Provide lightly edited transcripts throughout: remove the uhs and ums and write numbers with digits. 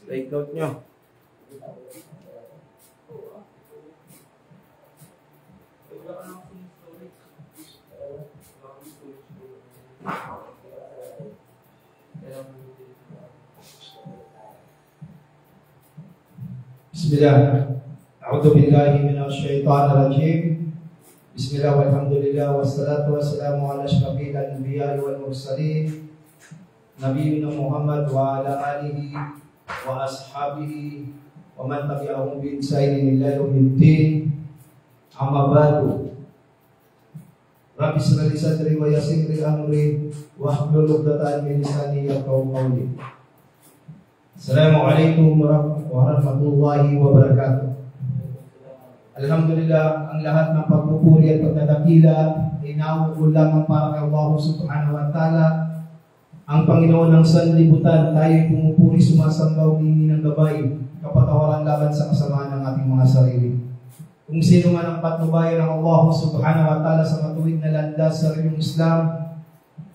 Take note nyo. Bismillah. A'udzu billahi minasyaitonir rajim. Bismillah walhamdulillah wassalatu wassalamu ala asyrafil anbiya'i wal mursalin nabiyina Muhammad wa ala alihi wa ashabihi wa man tabi'ahum bi ihsanin ila yaumiddin. Amma ba'du. Rabbi shrah li sadri wa yassir li amri wahlul 'uqdatam min lisani yafqahu qawli. Assalamualaikum warahmatullahi wabarakatuh. Alhamdulillah, ang lahat ng pagpupuri at pagdadakila ay nauukol lamang para kay Allah subhanahu wa ta'ala, ang Panginoon ng sanlibutan. Tayo pumupuri, sumasamba, humingi ng gabay, kapatawaran laban sa kasamaan ng ating mga sarili. Kung sino man ang patnubayan ng Allah subhanahu wa ta'ala sa matuwid na landas sa riyong Islam,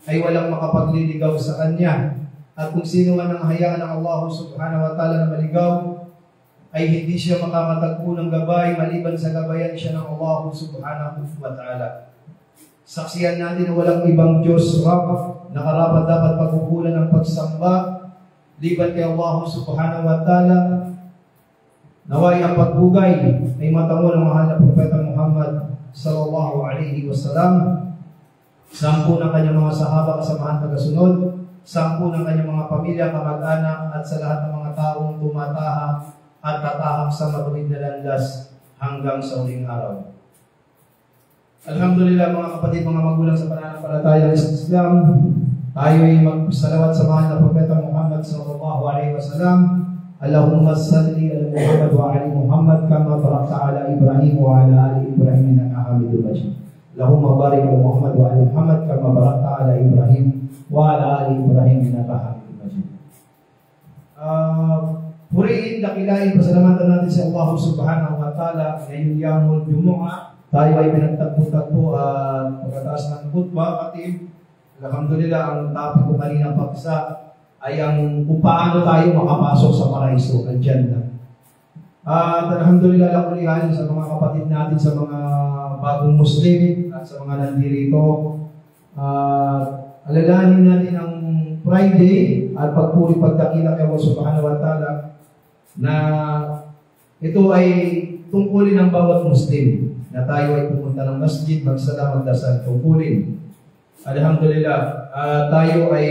ay walang makapagliligaw sa Kanya. At kung sino man ang hayaan ng Allah subhanahu wa ta'ala na maligaw, ay hindi siya makamatagpo ng gabay maliban sa gabayan siya ng Allah subhanahu wa ta'ala. Saksiyan natin na walang ibang Diyos na karapat dapat pagkukulan ng pagsamba liban kay Allah subhanahu wa ta'ala. Naway ang pagbugay ay matango ng mahal na Propeta Muhammad sallallahu alaihi wasallam, 10 ng kanyang mga sahaba kasamahan tagasunod, 10 ng kanyang mga pamilya, kamag-anak, at sa lahat ng mga taong tumatahak at tatahak sa matuwid na landas hanggang sa huling araw. Alhamdulillah mga kapatid, mga magulang sa pananampalataya ng Islam, tayo ay magsalawat sa mahal na Propeta Muhammad sallallahu alaihi wasallam. Allahumma salli ala Muhammad wa ali Muhammad kama barakta ala Ibrahim wa ala ali Ibrahim innaka Hamidum Majid. Allahumma barik ala Muhammad wa ali Muhammad kama barakta ala Ibrahim wa ala ali Ibrahim innaka Hamidum Majid. Purihin, dakilain, pasalamatan natin sa Allah subhanahu wa ta'ala. Ngayong yamul Jumu'ah, tayo ay pinagtagpo-tagpo at pagkataas ng khutbah. Katib, alhamdulillah, ang topic ko kanina paksa ay ang kung paano tayo makapasok sa paraiso, al-Jannah. At alhamdulillah, lakulihan sa mga kapatid natin, sa mga bagong Muslim at sa mga nandirito. Alalahanin natin ang Friday at pagpuri pagdakila kay Allah subhanahu wa ta'ala na ito ay tungkulin ng bawat Muslim na tayo ay pumunta ng masjid, magsala, magdasal, tungkulin. Alhamdulillah, tayo ay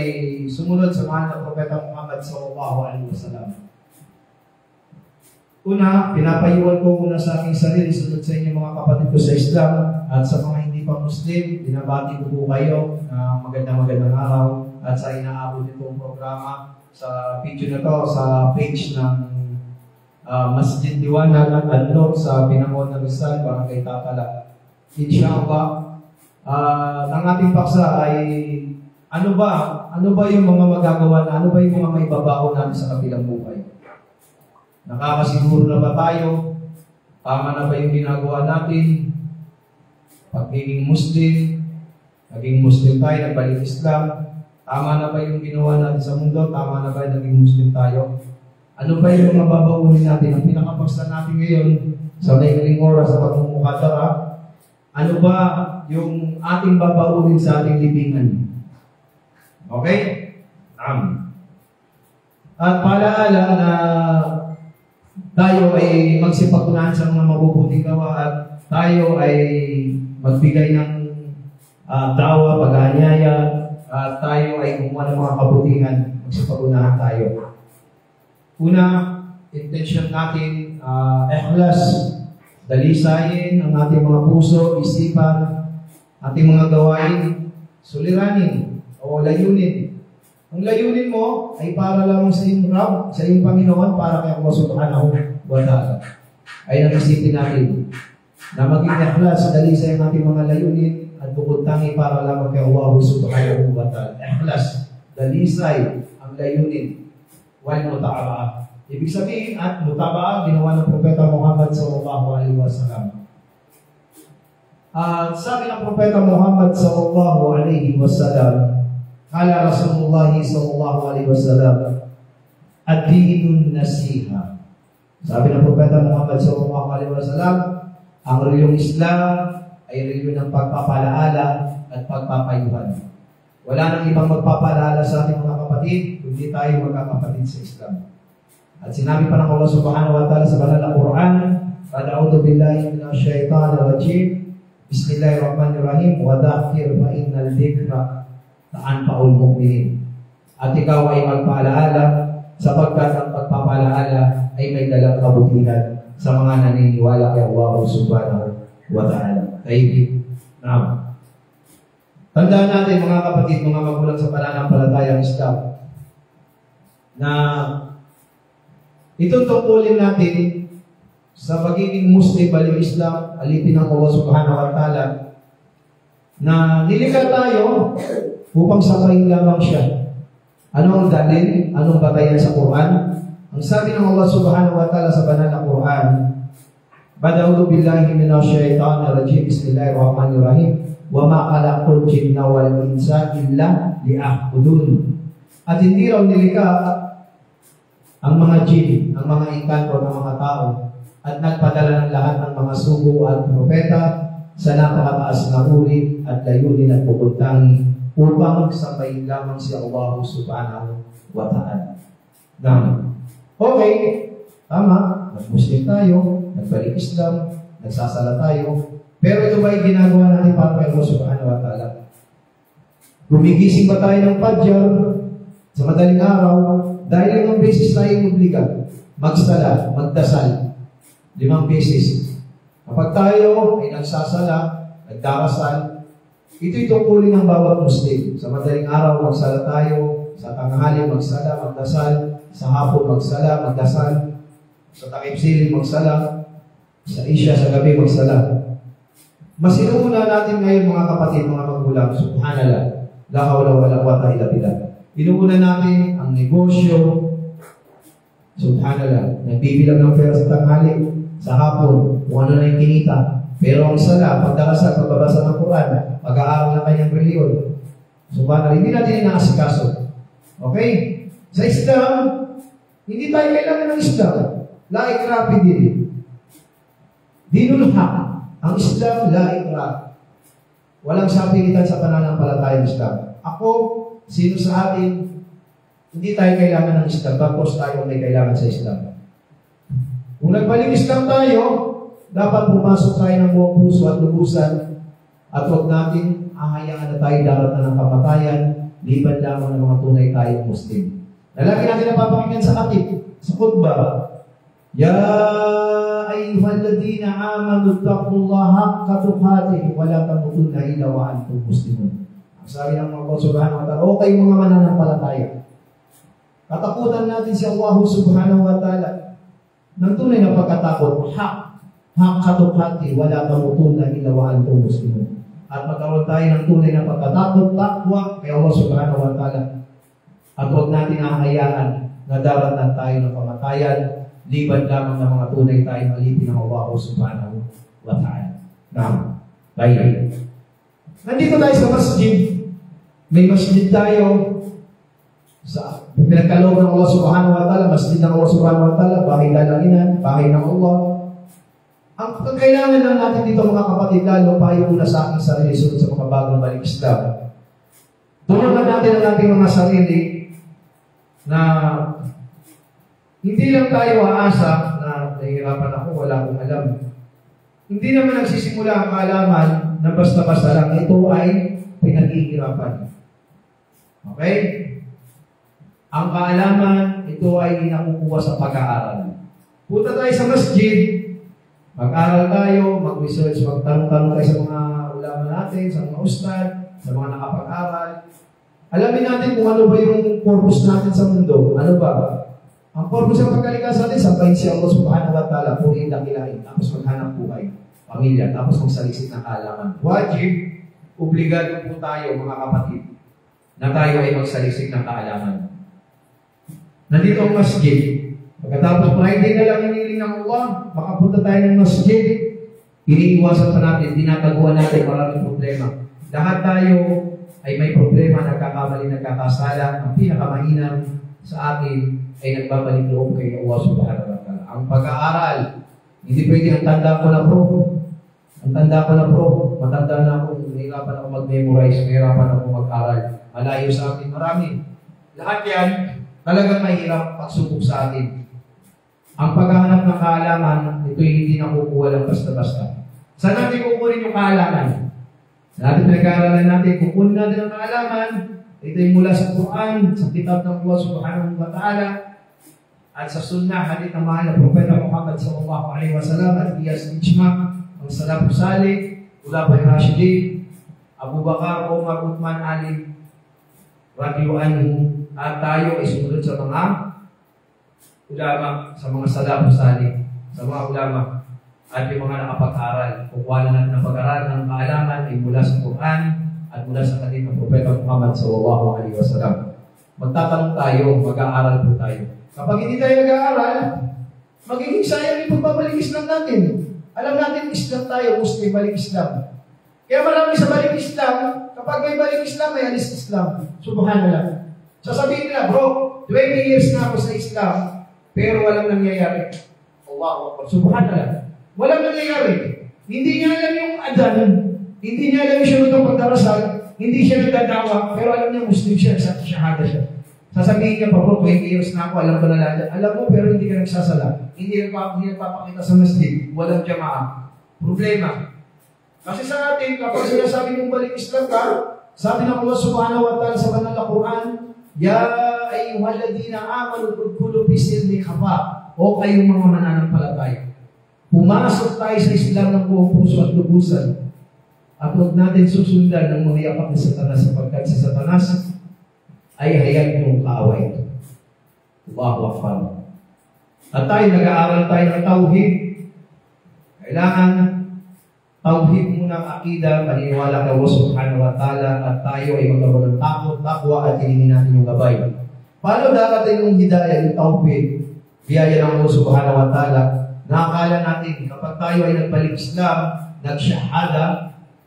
sumunod sa mahal na Propeta Muhammad sallallahu alaihi wasallam. Una, pinapayuan ko muna sa aking sarili, sunod sa inyo mga kapatid ko sa Islam, at sa mga hindi pa Muslim, binabati ko po kayo na magandang araw at sa inaabot itong programa sa video na to, sa page ng Masjid Liwanag at An-Nur sa Binangon ng Rizal, Barangay Tatala. Inshallah, ang ating paksa ay ano ba yung mga magagawa na, ano ba yung mga may babaho natin sa kabilang buhay? Nakakasiguro na ba tayo? Tama na ba yung ginagawa natin? Pagiging Muslim, naging Muslim tayo, nagbalik Islam, tama na ba yung ginawa natin sa mundo? Tama na ba yung naging Muslim tayo? Ano ba yung mga babaunin natin? Ang pinakapaksa natin ngayon sa nailing oras sa pagmumukadara, ano ba yung ating babaunin sa ating libingan? Okay? At paalaala na tayo ay magsipagtunahan sa mga mabubuting gawa at tayo ay magbigay ng dawa, pag-aanyaya, at tayo ay gumawa ng mga kabutihan, magsipagtunahan tayo. Una, intention natin, ikhlas, dalisayin ang ating mga puso, isipan, ating mga gawain, suliranin o layunin. Ang layunin mo ay para lamang sa iyong Rab, sa iyong Panginoon, para kay Allah subhanahu wa ta'ala. Ay naisipin natin na maging ikhlas, dalisay ang ating mga layunin at bukod tangi para lamang kay Allah subhanahu wa ta'ala. Ikhlas, dalisay ang layunin. Wal muta'abaa. Ibig sabihin at muta'abaa, ginawa ng Propeta Muhammad sallallahu alaihi wasallam. Sabi ng Propeta Muhammad sallallahu alaihi wasallam, Ala Rasulullah sallallahu alaihi wasallam, ad-dinun nasiha. Sabi ng Propeta Muhammad sallallahu alaihi wasallam, ang reliyong Islam ay reliyon ng pagpapalaala at pagpapayuhan. Wala nang ibang magpapalaala sa ating mga kapatid, kundi tayo magkakapatid sa Islam. At sinabi pa ng Allah subhanahu wa ta'ala sa banal na Quran, "A'udhu billahi minash shaitanir rajim. Bismillahirrahmanirrahim. Wa dhakkir fa innal dhikra tanfa'ul mu'minin." At ikaw ay magpaalaala sapagkat ang pagpapalaala ay may dalang kabutihan sa mga naniniwala kay Allah subhanahu wa ta'ala. Tayyib. Naam. Tandaan natin mga kapatid, mga magulang sa pananampalatayang Islam, na itutungkulin natin sa pagiging Muslim baliw Islam, alipin ng Allah subhanahu wa ta'ala, na nilikha tayo upang samayin lamang siya. Anong dalil? Anong batayan sa Quran? Ang sabi ng Allah subhanahu wa ta'ala sa banal na Quran, "A'udhu billahi minash shaitanir rajim. Bismillahirrahmanirrahim. Wa ma khalaqtul jinna wal insa illa liya'budun." At hindi raw nilikha ang mga jinn, ang mga engkanto ng mga tao, at nagpadala ng lahat ng mga sugo at propeta sa napakataas na uri at layunin at pupuntangi upang sabayin lamang si Allah subhanahu wa ta'ala. Okay, tama, nag-Muslim tayo, nagbalik Islam, nagsasala tayo, pero ito ba ay ginagawa natin para kay Allah subhanahu wa ta'ala? Gumigising ba tayo ng Fajr sa madaling araw dahil 5 beses tayo obliga magsala, magdasal 5 beses. Kapag tayo ay nagsasala, nagdarasal, ito'y tungkulin ng bawat Muslim. Sa madaling araw, magsala tayo, sa tanghali magsala, magdasal, sa hapon magsala, magdasal, sa takip-siling magsala, sa isya, sa gabi magsala. Mas inuuna natin ngayon mga kapatid, mga magulang, subhanallah, la hawla wala quwwata illa billah. Inuuna natin ang negosyo, subhanallah, nagbibilang ng pera sa tanghali, sa hapon, kung ano na yung kinita. Pero ang sala, pagdarasal, pagbabasa ng Quran, pag-aaral ng kanyang reliyon, subhanallah, hindi natin inaasikaso. Okay? Sa Islam, hindi tayo kailangan ng Islam. La ikraha din. Dinul haq. Ang Islam, la ikraha. Walang sapilitan sa pananampalatayang Islam. Ako, sino sa atin, hindi tayo kailangan ng Islam, tapos tayo may kailangan sa Islam. Kung nagbalik Islam tayo, dapat pumasok tayo ng buong puso at lubusan at huwag natin ahayaan na tayo darat na ng kamatayan, liban lamang ng mga tunay tayong Muslim. Nalagi natin napapakinggan sa katib, sa khutbah, "Ya ayyuhalladhina amanu taqullaha haqqa tuqatih wa la tamutunna illa wa antum muslimun." Ang sabi ng Allah subhanahu wa ta'ala, o kayong mga mananampalataya, katakutan natin si Allah subhanahu wa ta'ala ng tunay na pagkatakot, haqqa tuqatih wa la tamutunna illa wa antum muslimun. At magkaroon tayo ng tunay na pagkatakot, takwa kay Allah subhanahu wa ta'ala. At huwag natin ahayaan na daratan tayo ng kamatayan, liban lamang ng mga tunay tayong alipin ng Allah subhanahu wa ta'ala. Bayan. Nandito tayo sa masjid. May masjid tayo sa pinagkaloob ng Allah subhanahu wa ta'ala, masjid ng Allah subhanahu wa ta'ala, bahay dalanginan, bahay ng Allah. Ang kailangan lang natin dito mga kapatid, lalo pa yung una sa aking sarili sunod sa mga bagong balik Islam. Tulungan natin ang ating mga sarili na hindi lang tayo aasa na nahihirapan ako, wala akong alam. Hindi naman nagsisimula ang kaalaman na basta-basta lang. Ito ay pinaghihirapan. Okay? Ang kaalaman, ito ay nakukuha sa pag-aaral. Punta tayo sa masjid, mag-aral tayo, mag-research, magtanong-tanong tayo sa mga ulama natin, sa mga ustad, sa mga nakapag-aral. Alamin natin kung ano ba yung purpose natin sa mundo. Ano ba? Ang purpose ng pagkaligtas natin, sabayin si Allah subhanahu wa ta'ala, purihin dakilain, tapos maghanap buhay, pamilya, tapos magsaliksik ng kaalaman. Wajib, obligado po tayo mga kapatid, na tayo ay magsaliksik ng kaalaman. Nandito ang masjid. Pagkatapos Friday na lang hiniling ng Allah, makapunta tayo ng masjid, iniiwasan pa natin, tinataguan natin maraming problema. Lahat tayo ay may problema, nagkakamali, nagkakasala. Ang pinakamahinam sa atin ay nagbabalik loob kay Allah subhanahu wa ta'ala. Ang pag-aaral, hindi pwede ang tanda ko na bro. Ang tanda ko na bro, matanda na ako, nahirapan ako mag-memorize, nahirapan ako mag-aral. Malayo sa akin, marami. Lahat yan, talagang mahirap pagsubok sa atin. Ang paghahanap ng kaalaman, ito'y hindi nakukuha lang basta-basta. Saan natin kukunin yung kaalaman? Sa ating pinag-aaralan natin, kukunin natin ang kaalaman, ito'y mula sa Quran, sa kitab ng Allah subhanahu wa ta'ala, at sa sunnah, hadith ng mahal na Propeta Muhammad sallallahu alaihi wasallam, at iyas ijma, ang salafus salih, ulama Rashidin, Abu Bakar, Umar, Uthman, Ali, radhiyallahu anhu, at tayo ay sumunod sa mga ulama, sa mga salafus salih, sa mga ulama, at yung mga nakapag-aral. Kukuha na natin ang pag-aral ng kaalaman ay mula sa Quran at mula sa hadith ng Propeta Muhammad sallallahu alaihi wasallam. Magtatanong tayo, mag-aaral po tayo. Kapag hindi tayo nag-aaral, magiging sayang yung pagbabalik Islam natin. Alam natin, Islam tayo, Muslim, balik Islam. Kaya marami sa balik Islam, kapag may balik Islam, may alis Islam. Subhanallah. Sasabihin nila, bro, 20 years na ako sa Islam, pero walang nangyayari. Allahu Akbar. Subhanallah. Walang nangyayari. Hindi niya alam yung adhan, hindi niya alam yung syurut ng pagdarasal, hindi siya nagdadawa, pero alam niya Muslim siya, sa shahada siya. Sasabihin niya pa, bro, 20 years na ako, alam ko na lahat. Alam mo, pero hindi ka nagsasala. Hindi nagpapakita sa masjid. Walang jamaah. Problema. Kasi sa atin, kapag sinasabi mong balik Islam ka, sabi ng Allah subhanahu wa ta'ala sa banal na Quran, Ya ayyuhalladhina amanu udkhulu fi silmi kafa. O kayong mga mananampalataya. Pumasok tayo sa Islam ng buong puso at lubusan. At huwag natin susundan ng mga yapak ni Satanas sapagkat si Satanas ay hayag yung kaaway ito. Allahu Akbar. At tayo, nag-aaral tayo ng tauhid. Kailangan tauhid muna ang akida, paniniwala kay Allah subhanahu wa ta'ala, at tayo ay magkaroon ng takot, takwa, at hilingin natin yung gabay. Paano darating yung hidayah, yung tauhid, biyaya ng Allah subhanahu wa ta'ala, nakakala natin, kapag tayo ay nagbalik Islam, nagsyahada,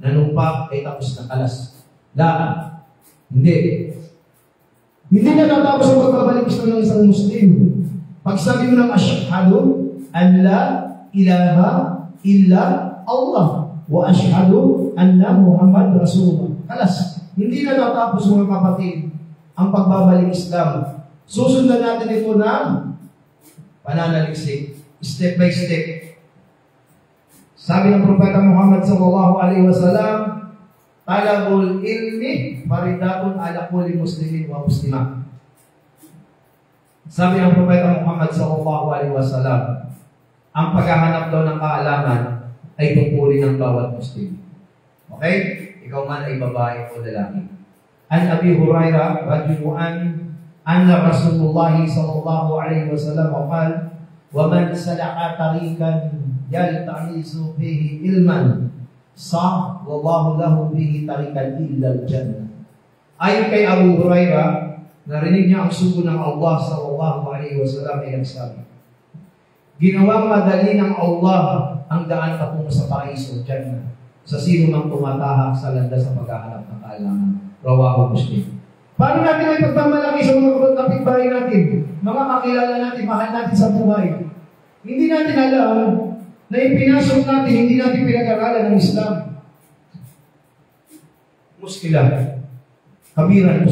nanumpa, ay tapos na kalas. Hindi. Hindi na natapos ang pagbabalik Islam ng isang Muslim. Pag sabi mo ng asyhadu an la ilaha illa Allah wa asyhadu anna Muhammad Rasulullah. Kalas. Hindi na natapos mga kapatid ang pagbabalik Islam. Susundan natin ito na pananaliksik. Step by step. Sabi ng Propeta Muhammad sallallahu alaihi wasallam, talabul ilmi faridatun ala kulli muslimin wa muslimah. Sabi ng Propeta Muhammad sallallahu alaihi wasallam, ang paghahanap daw ng kaalaman ay tungkulin ng bawat Muslim. Okay? Ikaw man ay babae o lalaki. An Abi Hurairah radhiyallahu anna Rasulullah sallallahu alaihi wasallam qala, "Wa man salaka tariqan yaltamisu fihi ilman wallahu lahu bihi tariqan illa al-jannah." Ayon kay Abu Hurairah, narinig niya ang sugo ng Allah sallallahu alaihi wasallam ay nagsabi, "Ginawang madali ng Allah ang daan patungo sa paraiso, Jannah, sa sino mang tumatahak sa landas sa paghahanap ng kaalaman." Rawahu Muslim. Paano natin may pagmamalaki sa mga kapitbahay natin, mga kakilala natin, mahal natin sa buhay? Hindi natin alam na ipinasok natin, hindi natin pinag-aralan ng Islam. Muskilah. Kabiran.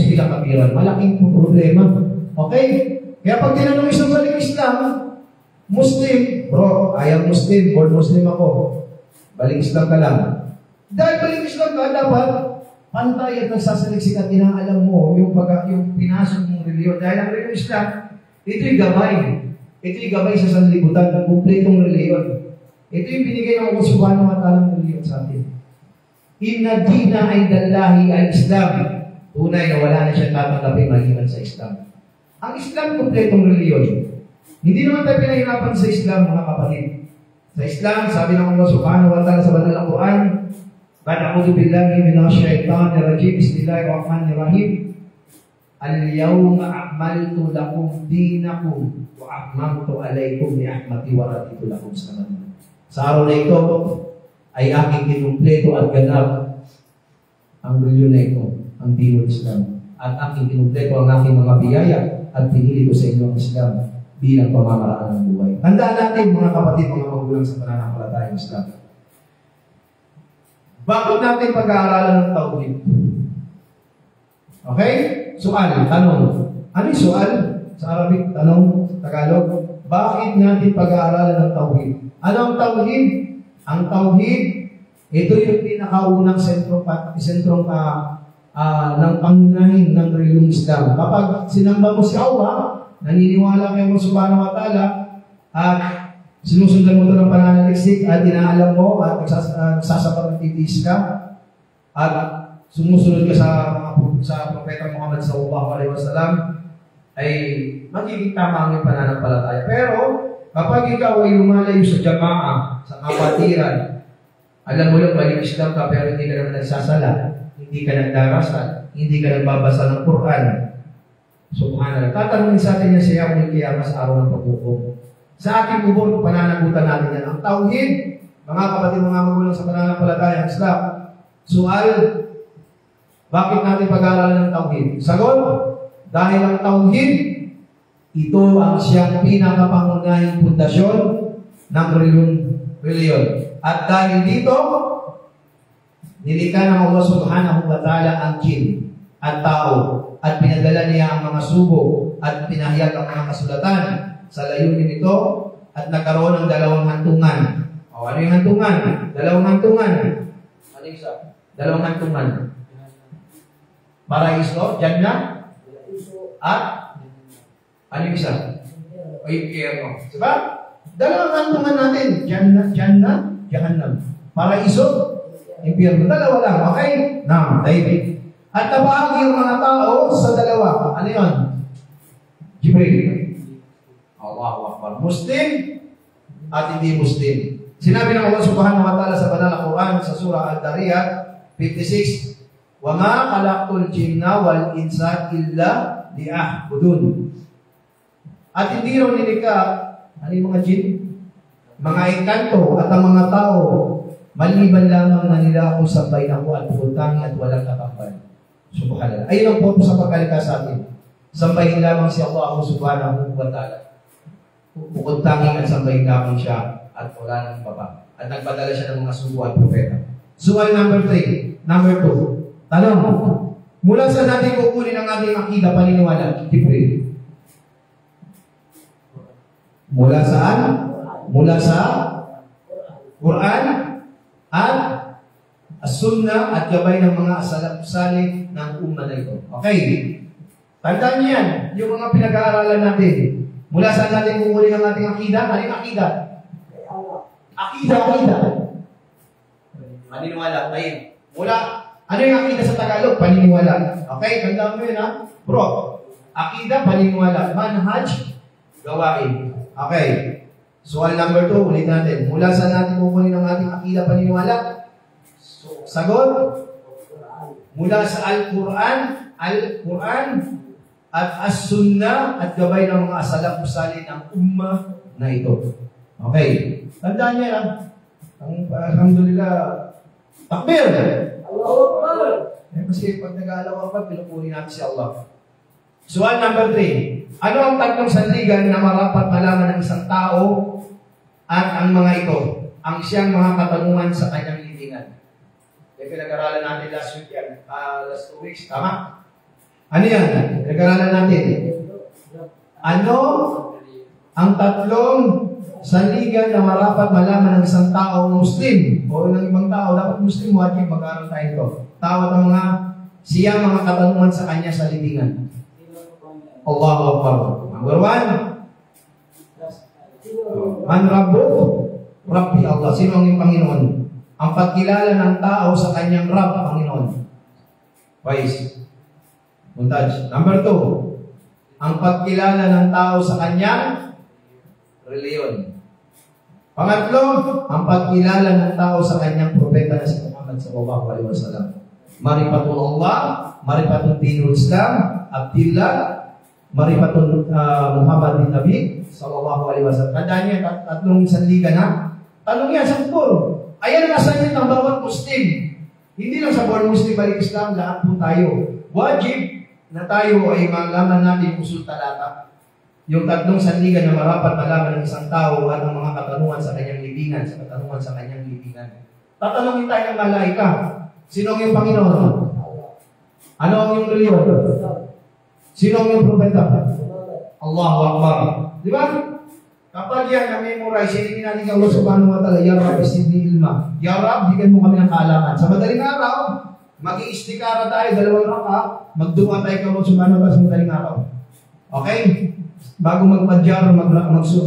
Malaking problema. Okay? Kaya pag tinanong isang balik Islam, Muslim, bro, I am Muslim, born Muslim ako. Balik Islam ka lang. Dahil balik Islam ka, dapat pantay at nagsasaliksik at inaalam mo yung pinasok mong reliyon. Dahil ang reliyon Islam, ito'y gabay. Ito'y gabay sa sanlibutan ng kumpletong reliyon. Ito yung binigay ng Allah subhanahu wa ta'ala ng reliyon sa atin. Inna dina ay dallahi al-Islam. Tunay na wala na siyang tatanggapin maliban sa Islam. Ang Islam, kumpletong reliyon. Hindi naman tayo pinahirapan sa Islam, mga kapatid. Sa Islam, sabi ng Allah subhanahu wa ta'ala sa banal na Quran, "A'udhu billahi minash shaitanir rajim. Bismillahirrahmanirrahim. Al-yawma akmaltu lakum dinakum wa atmamtu alaykum ni'mati wa raditu lakum salaman." Sa araw na ito ay aking kinumpleto at ganap ang reliyon na ito, ang dinul Islam. At aking kinumpleto ang aking mga biyaya at pinili ko sa inyo ang Islam bilang pamamaraan ng buhay. Tandaan natin mga kapatid, mga magulang sa pananampalatayang Islam. Bakit natin pag-aaralan ng tauhid? Okay? Soal, tanong. Ano yung soal? Sa Arabic, tanong, Tagalog. Bakit natin pag-aaralan ng tauhid? Ano ang tauhid? Ang tauhid, ito yung pinakaunang sentrong ng pangunahin ng reliyong Islam. Kapag sinamba mo si Allah, naniniwala kayo mo subhanahu wa ta'ala, at sinusundan mo ito ng pananaliksik, at inaalam mo, at nagsasapat ng titiis ka, at sumusunod ka sa Propeta Muhammad sallallahu alaihi wasallam, ay magiging tama ang iyong pananampalataya. Pero, kapag ikaw ay lumalayo sa jamaah, sa kapatiran, alam mo lang balik Islam ka, pero hindi ka naman nagsasala, hindi ka nagdarasal, hindi ka nagbabasa ng Quran. Subhanallah. Tatanungin sa atin yan siya kung kiyama sa araw ng paghukom. Sa ating kubor, pananagutan natin yan. Ang tauhid, mga kapatid, mga magulang sa pananampalataya, Islam. Sual, bakit natin pag-aaralan ng tauhid? Sagot, dahil ang tauhid, ito ang siyang pinakapangunahing pundasyon ng reliyon. At dahil dito, nilikha ng Allah subhanahu wa ta'ala ang jinn at tao at pinadala niya ang mga sugo at pinahayag ang mga kasulatan sa layunin nito at nagkaroon ng dalawang hantungan. O, ano yung hantungan? Dalawang hantungan. Ano yung isa? Dalawang hantungan. Paraiso, Jannah, at ano yung isa? O, yung kiyama. Diba? Dalawang hantungan natin. Jannah, Jahannam. Paraiso, impyerno. Dalawa lang. Okay? Now, David. At nabahagi yung mga tao sa dalawa. Ano yun? Jibril. Allahu Akbar. Muslim at hindi Muslim. Sinabi ng Allah subhanahu wa ta'ala sa banal na Quran sa surah Al-Dariyat 56, وَمَا خَلَقْتُ الْجِنَّ وَالْإِنسَ إِلَّا لِيَعْبُدُونِ. At hindi rin nilikha, ano yung mga jinn? Mga engkanto at ang mga tao, maliban lamang na nila ako sabay ako at pupuntangi at walang kakapal. Subhanallah. Ayun ang punto sa pagkalika sa atin. Sambahin lamang si Allah subhanahu wa ta'ala. Pupuntangi at sambahin lamang siya at wala nang baba. At nagpadala siya ng mga sugo at propeta. Sual number 3. Number 2. Tanong, mula sa natin kukunin ang ating akida paniniwala? Jibril. Mula saan? Mula sa Quran at as-sunnah at gabay ng mga salaf-salih ng umma na ito. Okay. Tandaan niyo yan, yung mga pinag-aaralan natin. Mula saan natin kukunin ang ating akida? Ano yung akida? Akida. Paniniwala. Ayun. Mula, ano yung akida sa Tagalog? Paniniwala. Okay, tandaan mo yun ha? Bro, akida, paniniwala. Manhaj, gawain. Okay. Sual number 2, ulit natin. Mula saan natin kukunin ang ating akida, paniniwala? Sagot? Mula sa Al-Quran at As-Sunnah at gabay ng mga salaf-salih ng ummah na ito. Okay. Tandaan niya lang. Alhamdulillah. Takbir! Allahu Akbar! Kasi pag nag-aalaw ka, pinupuri natin si Allah. Sual number 3. Ano ang tatlong sandigan na marapat malaman ng isang tao at ang mga ito? Ang siyang mga katanungan sa kanyang libingan. Pinag-aralan natin last week yan. Last 2 weeks. Tama? Ano yan? Pinag-aralan natin. Ano ang tatlong sandigan na marapat malaman ng isang tao Muslim o ng ibang tao? Dapat Muslim, wajib mag-aaral tayo ito. Tawat ang siyang mga katanungan sa kanya sa libingan. Allahu Akbar. Number 1. Man Rabbu? Rabbi Allah. Sino ang iyong Panginoon? Ang pagkilala ng tao sa kanyang Rabb, Panginoon. Wise. Montage. Number 2. Ang pagkilala ng tao sa kanyang reliyon. Pangatlo, ang pagkilala ng tao sa kanyang propeta na si Muhammad sallallahu alaihi wasallam. Marifatul Allah, marifatul dinul Islam, Abdillah, marifatul Muhammad bin Nabi sallallahu alaihi wasallam. Tandaan niyo, tatlong sandigan ha. Tanong yan sa kubur. Ayan ang assignment ng bawat Muslim. Hindi lang sa born Muslim balik Islam, lahat po tayo. Wajib, na tayo ay malaman natin usul talata. Yung tatlong sandigan na marapat malaman ng isang tao at ang mga katanungan sa kanyang libingan, sa katanungan sa kanyang libingan. Tatanungin tayo ng malaika. Sino ang iyong Panginoon? Ano ang iyong reliyon? Sino ang iyong propeta? Allahu Akbar. Di ba? Kapag yan na-memorize, hindi natin Allah subhanahu wa ta'ala, Ya Rab, istigni ilma. Ya Rab, bigyan mo kami ng kaalaman. Sa madaling araw, mag-iistikara tayo, 2 raka, magdunga tayo kay Allah subhanahu wa ta'ala sa madaling araw. Okay? Bago magpadjar, mag-tahajud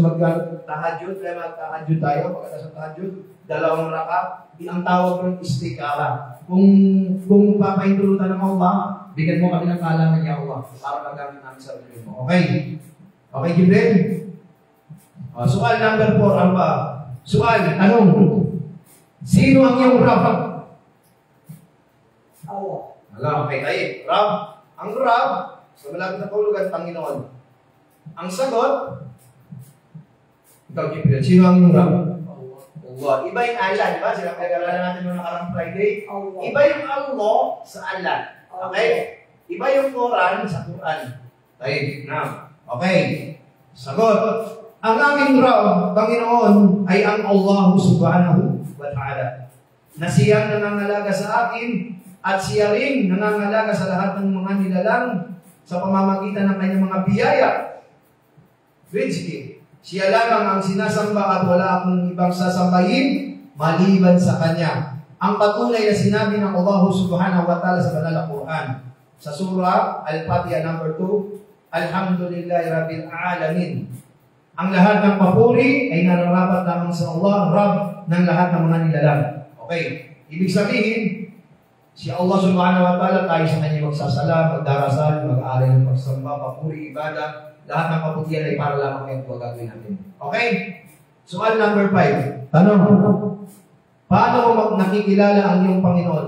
tayo, pagkatapos sa tahajud, 2 raka, ang tawag ng istikara. Kung papahintulutan ng Allah, bigyan mo kami ng kaalaman niya Allah para magamit namin sa reliyon mo. Okay? Okay, Jibril? Soal number 4, ano ba? Soal, tanong. Sino ang iyong Rab? Allah. Allah, okay tayo. Rab. Ang Rab, sa malapit na kahulugan, Panginoon. Ang sagot, ikaw, Jibril, sino ang iyong Rab? Allah. Iba yung Allah, di ba? Sila pinag-aralan natin noong nakarang Friday. Allah. Iba yung Allah sa Allah. Okay? Iba yung Quran sa Quran. Tayo, na. Okay. Sagot. Ang aming Rab, Panginoon, ay ang Allah subhanahu wa ta'ala. Na siyang nangangalaga sa akin at siya rin nangangalaga sa lahat ng mga nilalang sa pamamagitan ng kanyang mga biyaya. Rizki, siya lamang ang sinasamba at wala akong ibang sasambahin maliban sa kanya. Ang patunay na sinabi ng Allah subhanahu wa ta'ala sa banal na Quran. Sa surah Al-Fatiha number 2, Alhamdulillahi Rabbil Alamin. Ang lahat ng papuri ay nararapat lamang sa Allah, Rabb ng lahat ng mga nilalang. Okay. Ibig sabihin, si Allah subhanahu wa ta'ala, tayo sa kanya magsasala, magdarasal, mag-aaral, magsamba, papuri, ibadah, lahat ng kaputihan ay para lamang ngayon kung gagawin natin. Okay? Soal number 5. Tanong. Paano mo nakikilala ang iyong Panginoon?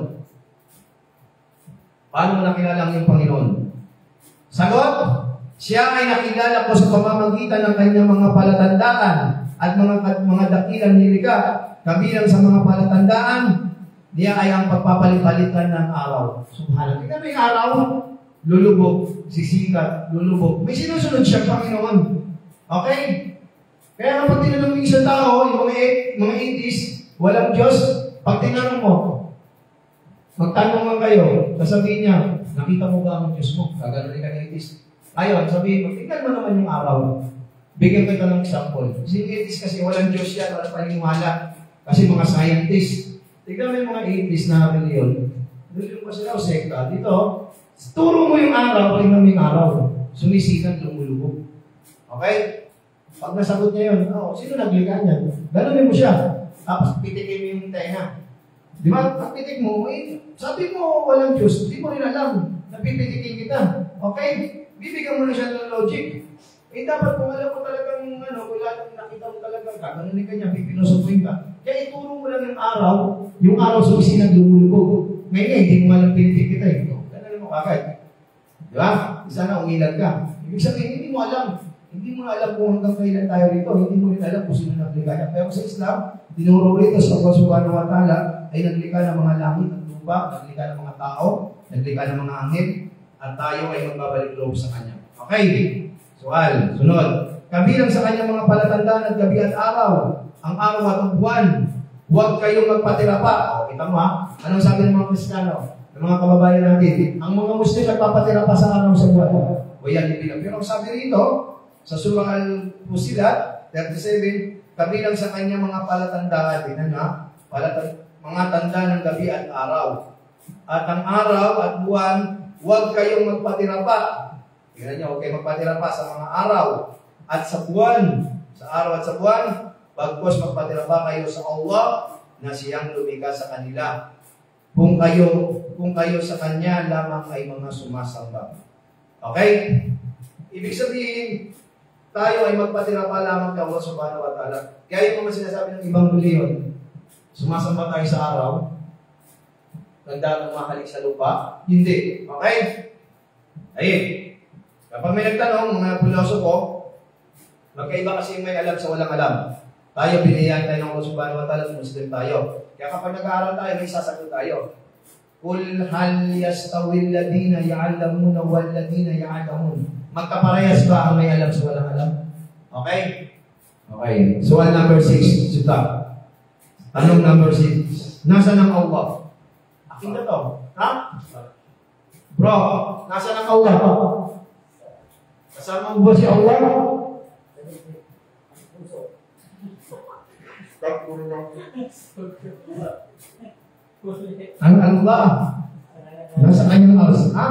Paano mo nakilala ang iyong Panginoon? Sagot. Siya ay nakilala ko sa pamamagitan ng kanyang mga palatandaan at mga dakilang nilika. Kabilang sa mga palatandaan, niya ay ang pagpapalit-palitan ng araw. Subhanallah. Tingnan mo yung araw, lulubog, sisikat, lulubog. May sinusunod siya, Panginoon. Okay? Kaya kapag tinanong yung isang tao, yung mga atheist, walang Diyos, pag tinanong mo, magtanong man kayo, sasabihin niya, nakita mo ba ang Diyos mo? Gagano'n ka ng atheist. Ayon, sabihin mo, tingnan mo naman yung araw. Bigyan kita ng example. Kasi atheist kasi walang Diyos yan, walang paniniwala. Kasi mga scientist. Tignan mo yung mga atheist na reliyon. Reliyon pa sila o sekta. Dito, turo mo yung araw, tingnan mo yung araw. Sumisikat, lumulubog. Okay? Pag nasagot niya yun, sino naglikha niya? Ganunin mo siya. Tapos pitikin mo yung tenga. Di ba? Pag pitik mo, sabi mo walang Diyos, hindi mo rin alam. Napipitikin kita. Okay? Bibigyan mo na siya ng logic. Dapat kung alam mo talagang, kung nakita mo talagang kaganunin ka niya, pipinusupuin ka. Kaya ituro mo lang yung araw sumisinag lumulubog. Ngayon hindi mo alam pinitik kita eh. Ganun mo kagad. Di ba? Isa na umilag ka. Ibig sabihin, hindi mo alam. Hindi mo alam kung hanggang kailan tayo rito. Hindi mo rin alam kung sino naglikha niya. Pero sa Islam, tinuro rito sa Allah subhanahu wa ta'ala ay naglikha ng mga langit at lupa, naglikha ng mga tao, naglikha ng mga anghel, at tayo ay magbabalik loob sa Kanya. Okay? Soal. Sunod. Kabilang sa Kanyang mga palatandaan at gabi at araw, ang araw at ang buwan, huwag kayong magpatira pa. O, kita mo ha? Anong sabi ng mga Kristiyano? Ng mga kababayan natin? Ang mga Muslim nagpapatira pa sa araw sa buwan. O yan, ibilang. Pero ang sabi rito, sa surah Al-Fusilat, 37, kabilang sa Kanyang mga palatandaan, tingnan ha? Mga tanda ng gabi at araw. At ang araw at buwan, huwag kayong magpatira pa. Tingnan niyo, huwag kayong magpatira pa sa mga araw at sa buwan. Sa araw at sa buwan, bagkos magpatira pa kayo sa Allah na siyang lumikha sa kanila. Kung kayo sa Kanya lamang ay mga sumasamba. Okay? Ibig sabihin, tayo ay magpatira pa lamang kay Allah subhanahu wa ta'ala. Kaya yung mga sinasabi ng ibang reliyon, sumasamba tayo sa araw, nagdaan umahalik sa lupa? Hindi. Okay? Ayun. Kapag may nagtanong, mga filosofo, magkaiba kasi may alam sa walang alam. Tayo, binayaan tayo ng Allah subhanahu wa ta'ala, Muslim tayo. Kaya kapag nag-aaral tayo, may sasagot tayo. Qul hal yastawi alladhina ya'lamuna wal ladina ya'lamun. Magkaparehas ba ang may alam sa walang alam? Okay? Okay. Soal number 6. Sita. Tanong number 6. Nasaan ang Allah? Akin na to. Ha? Bro, nasaan ang Allah? Kasama mo ba si Allah? Ang Allah. Nasa kanyang aras. Ha?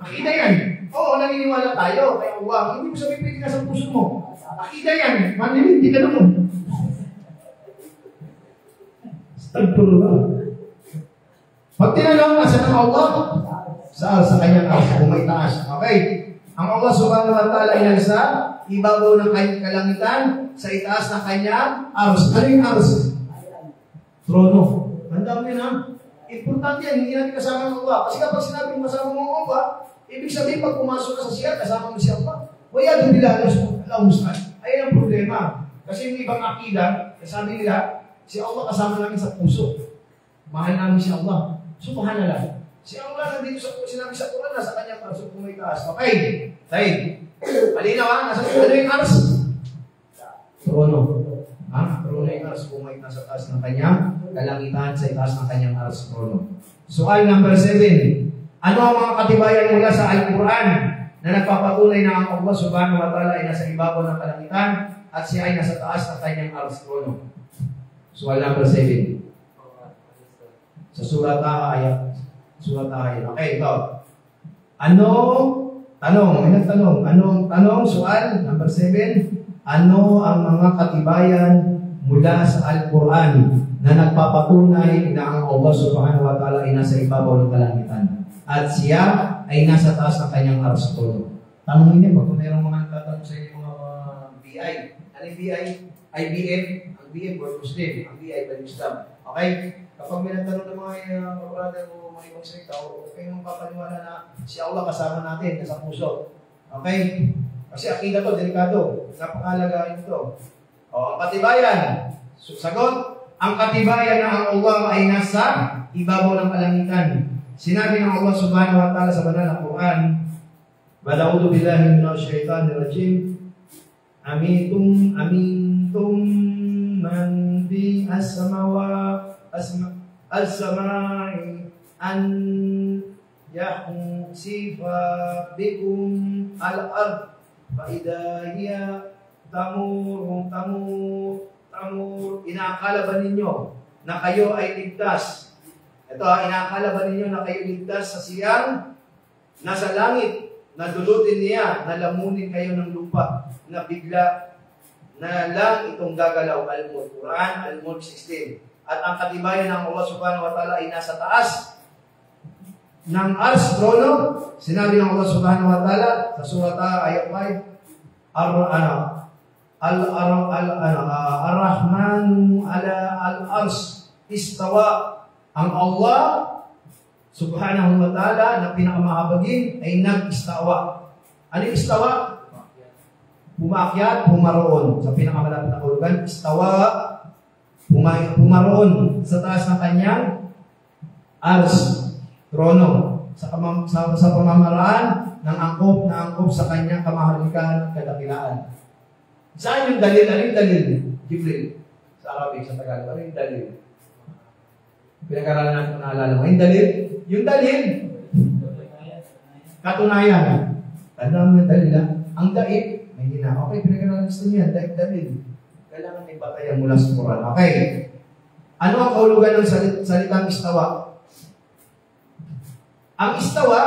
Akida yan. Oo, naniniwala tayo kay Allah. Hindi mo sabihin pwede nasa puso mo. Akida yan. Manilin, hindi ka naman. Astagfirullah. Pag tinanong nasa ng Allah, sa kanyang aras, kung may taas. Okay? Ang Allah subhanahu wa ta'ala ay nasa ibabaw ng kanyang kalangitan, sa itaas ng kanyang aras. Ano yung aras? Trono. Tandaan mo yun, ha? Importante yan, hindi natin kasama ng Allah. Kasi kapag sinabi mo kasama mo ng Allah, ibig sabihin pag pumasok ka sa siya, kasama mo siya Allah. Wala din nila, ayun ang problema. Kasi yung ibang akida, sabi nila, si Allah kasama namin sa puso. Mahal namin si Allah. Subhanallah. Si Allah nandito sa sinabi sa Quran, nasa kanyang aras kung may taas. Okay. Tayo. Malinaw, ha? Ano yung aras? Trono. Ha? Trono yung aras kung may nasa taas ng kanyang kalangitan, sa itaas ng kanyang aras trono. Soal number 7. Ano ang mga katibayan mula sa Al-Quran na nagpapatunay na ang Allah subhanahu wa ta'ala ay nasa ibabaw ng kalangitan at siya ay nasa taas ng kanyang aras trono? Soal number 7. Sa surat ayat. Okay, ito. May nagtanong. Anong tanong? Soal number 7. Ano ang mga katibayan mula sa Al-Quran na nagpapatunay na ang Allah subhanahu wa ta'ala ay nasa ibabaw ng kalangitan at siya ay nasa taas ng kanyang aras trono? Tanongin niyo pag mayroong mga nagtatanong sa inyo mga BI. Ano yung BI? IBM. Ang BM, World Muslim. Ang BI, Bal Islam. Okay? Kapag may nagtanong ng mga brother o mga ibang salita, huwag kayong mapapaniwala na si Allah kasama natin, nasa puso. Okay? Kasi akida to, delikado. Napakalaga ito. Ang katibayan. Sagot, ang katibayan na ang Allah ay nasa ibabaw ng kalangitan. Sinabi ng Allah subhanahu wa ta'ala sa banal na Quran, Bala'udu billahi minash shaitanir rajim. Amintum man bi as-samai an yakhsifa bikum al-ard fa idha hiya tamur. Inaakala ba ninyo na kayo ay ligtas? Ito, inaakala ba ninyo na kayo ligtas sa siyang nasa langit, na dulutin niya, na lamunin kayo ng lupa, na bigla na lang itong gagalaw? Al-Mulk, Quran, Al-Mulk 16. At ang katibayan ng Allah subhanahu wa ta'ala ay nasa taas ng ars trono. Sinabi ng Allah subhanahu wa ta'ala sa surat ayat 5, Ar-Rahman ala al-ars istawa. Ang Allah subhanahu wa ta'ala na pinakamahabagin ay nag-istawa. Ano yung istawa? Pumakyat, pumaroon. Sa pinakamalapit na kahulugan, istawa, pumaroon sa taas ng kanyang ars, trono. Sa pamamaraan ng angkop na angkop sa kanyang kamahalikan at kadakilaan. Saan yung dalil? Ano yung dalil? Jibril. Sa Arabic, sa Tagalog. Ano yung dalil? Pinag-aralan natin kung naalala mo. Yung dalil? Yung dalil. Katunayan. Tandaan mo yung dalil, ha? Ang daig, may hina. Okay, pinag-aralan gusto niya. Dalil. Kailangan may batayan mula sa Quran. Okay. Ano ang kahulugan ng salitang istawa? Ang istawa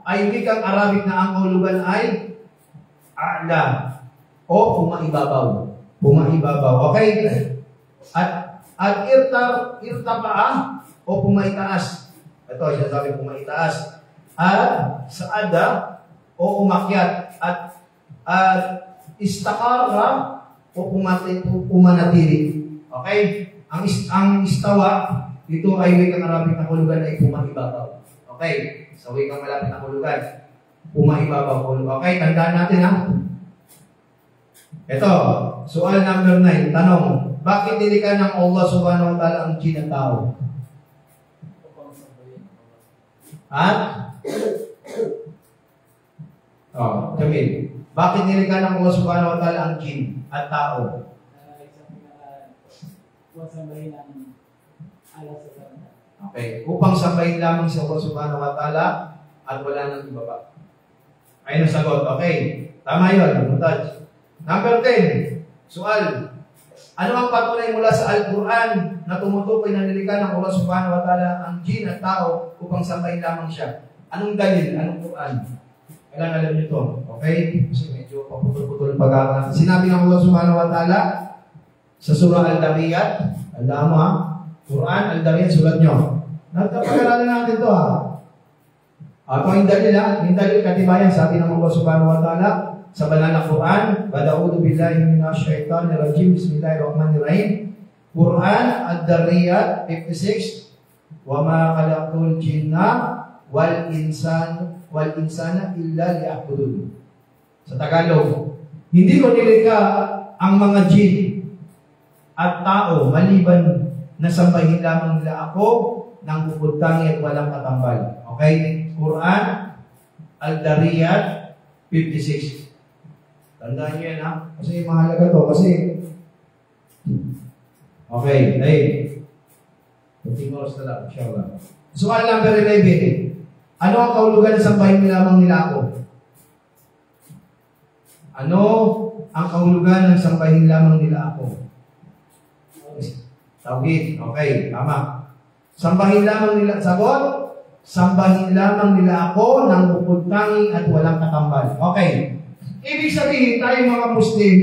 ay wikang Arabic na ang kahulugan ay a'la o pumaibabaw. Pumaibabaw. Okay? At irtapa'a o pumaitaas. Ito, siya sabi pumaitaas. At saada o umakyat. At istakara o pumanatili. Okay? Ang istawa, ito ay wikang Arabic na kahulugan ay pumaibabaw. Okay? Sa wikang malapit na kahulugan, pumaibabaw. Okay? Tandaan natin, ha? Ito, soal number 9. Tanong, bakit nilikan ng Allah subhanahu wa ta'ala ang jinn at tao? At Jamil. Bakit nilikha ng Allah subhanahu wa ta'ala ang jinn at tao? Okay. Upang sambahin lamang si Allah subhanahu wa ta'ala at wala nang iba pa. Ayun ang sagot. Okay. Tama yun. Number 10. Sual. Ano ang patunay mula sa Al-Quran na tumutukoy na nilikha ng Allah subhanahu wa ta'ala ang jinn at tao upang sambahin lamang siya? Anong dalil? Anong Quran? Kailangan alam nyo ito. Okay? Kasi medyo paputol-putol pag-aaral. Sinabi ng Allah subhanahu wa ta'ala sa surah Al-Dariyat. Alam mo ha? Quran, Al-Dariyat, sulat nyo. Pag-aralan natin ito ha. Ito yung dalil ha. Yung dalil katibayan, sabi ng Allah subhanahu wa ta'ala sa banal na Quran, Bada'udu billahi minasyaitanir rajim, bismillahirrahmanirrahim. Quran, Al-Dariyat, 56. Wa ma khalaqtul jinna wal insana illa liya'budun. Sa Tagalog, hindi ko nilikha ang mga jinn at tao maliban na sambahin lamang nila ako ng bubudtangi at walang katambal. Okay? Quran, Al-Dariyat, 56. Tandaan nyo yan ha? Kasi mahalaga to. Kasi okay, ay kunting oras na lang, inshallah. Sual number 11. Ano ang kahulugan ng sambahin lamang nila ako? Ano ang kahulugan ng sambahin lamang nila ako? Tawhid. Okay, tama. Sambahin lamang nila, sagot? Sambahin lamang nila ako ng bukod-tangi at walang katambal. Okay. Ibig sabihin, tayo mga Muslim,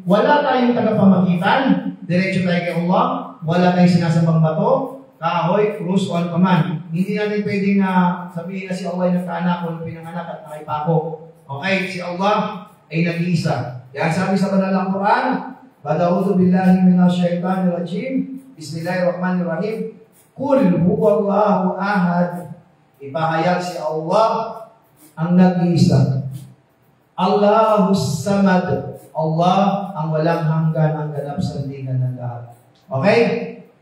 wala tayong tagapamagitan, diretso tayo kay Allah, wala tayong sinasambang bato, kahoy, krus, o ano paman. Hindi natin pwedeng na sabihin na si Allah ay nagkaanak o pinanganak at nakipako. Okay, si Allah ay nag-iisa. Yan sabi sa banal na Quran, Bada'udu billahi minasyaitanir rajim, bismillahirrahmanirrahim, Qul huwallahu ahad. Ipahayag si Allah ang nag-iisa. Allahus samad. Allah ang walang hanggan ang ganap sa lingan ng lahat. Okay?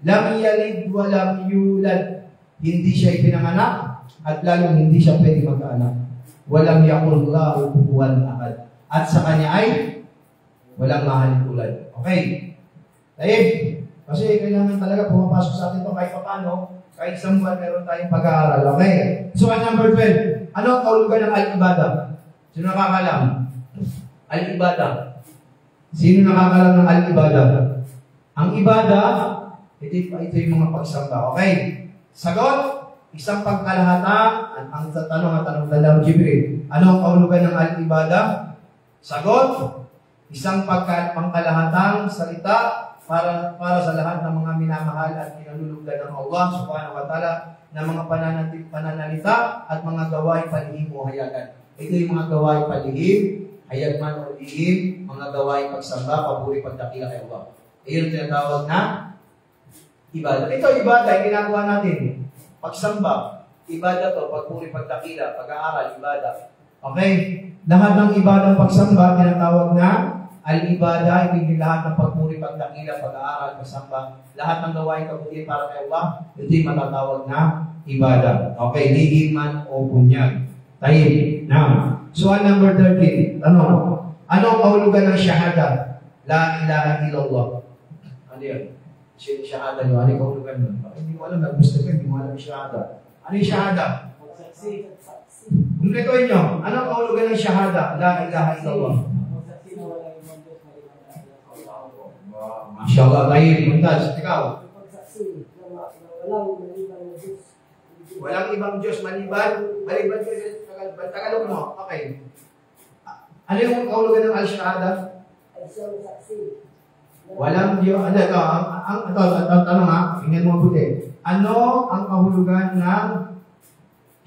Lam yalid wa lam yulad. Hindi siya ipinanganak at lalong hindi siya pwede magkaanak. Walam yakul lahu kufuwan ahad. At sa kanya ay walang mahalin tulad. Okay? Dahil, kasi kailangan talaga pumapasok sa atin ito kahit paano, kahit isang buwan meron tayong pag-aaral. Okay? So at number 12, ano ang kahulugan ng al-ibadah? Sino nakakalam? Al-ibadah. Sino nakakalam ng al-ibadah? Ang ibadah, ito yung mga pagsamba. Okay? Sagot, isang pagkalahatan. Ang tanong ng Jibril. Ano ang kahulugan ng al-ibadah? Sagot, isang pangkalahatang salita para sa lahat ng mga minamahal at kinalulugdan ng Allah subhanahu wa ta'ala na mga pananalita at mga gawain palihim o hayagan. Ito yung mga gawain palihim, hayag man o lihim, mga gawain pagsamba, paburi, pagdakila kay Allah. Iyon tinatawag na ibadah. Ito ibadah, yung ginagawa natin. Pagsamba, ibadah to, pagpuri, pagdakila, pag-aaral, ibadah. Okay? Lahat ng ibadah pagsamba, tinatawag na al-ibadah, ibig lahat ng pagpuri, pagdakila, pag-aaral, pagsamba, lahat ng gawain kabutihan para kay Allah, ito yung matatawag na ibadah. Okay, lihim man o bunyag. Tayo. Now, sual number 13. Ano ang kahulugan ng shahada? La ilaha illallah. Ano yun? Shahada nyo. Ano yung kahulugan nun? Hindi mo alam. Nag-gusto ka. Hindi mo alam yung shahada. Ano yung shahada? Kumpletoin nyo. Ano ang kahulugan ng shahada? La ilaha illallah. MashaAllah. Tayo. Muntaj. Ikaw. Walang ibang Diyos maliban Tagalog mo. Okay. Ano yung kahulugan ng al-shahada? Walang Diyos. Ang tanong ha, tingnan mo mabuti. Ano ang kahulugan ng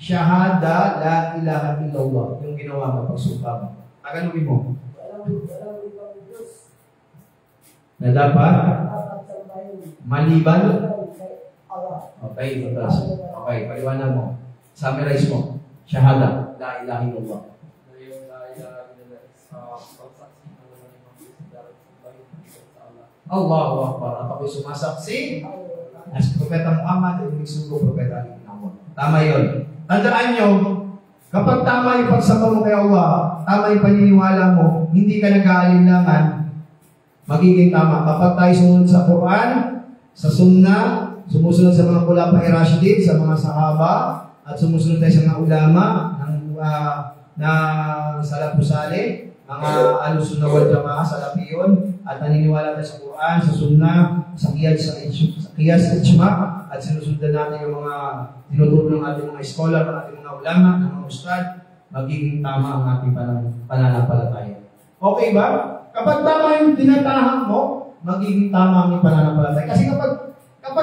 shahada la ilaha illallah? Yung ginawa mo, pagsumpa mo. Tagalogin mo. Walang ibang Diyos. Na dapat? Maliban? Okay, patras. Okay, paliwanag mo. Summarize mo. Shahada. La ilaha illallah. Allahu Akbar. At ako'y sumasaksi as Propeta Muhammad at nagsugo Propeta Ali Muhammad. Tama yun. tandaan nyo, kapag tama yung pagsamba mo kay Allah, tama yung paniniwala mo, hindi ka nag-aalinlangan, magiging tama. Kapag tayo sumunod sa Quran, sa Sunnah, sumusunod sa mga Khulafa'i Rashidin, sa mga sahaba, at sumusunod tayo sa mga ulama ng Salafus Salih, mga Ahlus-Sunnah wal Jamaah, Salafiyon, at naniniwala tayo sa Quran, sa Sunnah, sa Qiyas Ijma, at sinusundan natin yung mga tinuturo ng ating mga scholar, ng ating mga ulama, ng mga ustad, magiging tama ang ating pananampalataya. Okay ba? Kapag tama yung tinatahak mo, magiging tama ang pananampalataya. Kasi kapag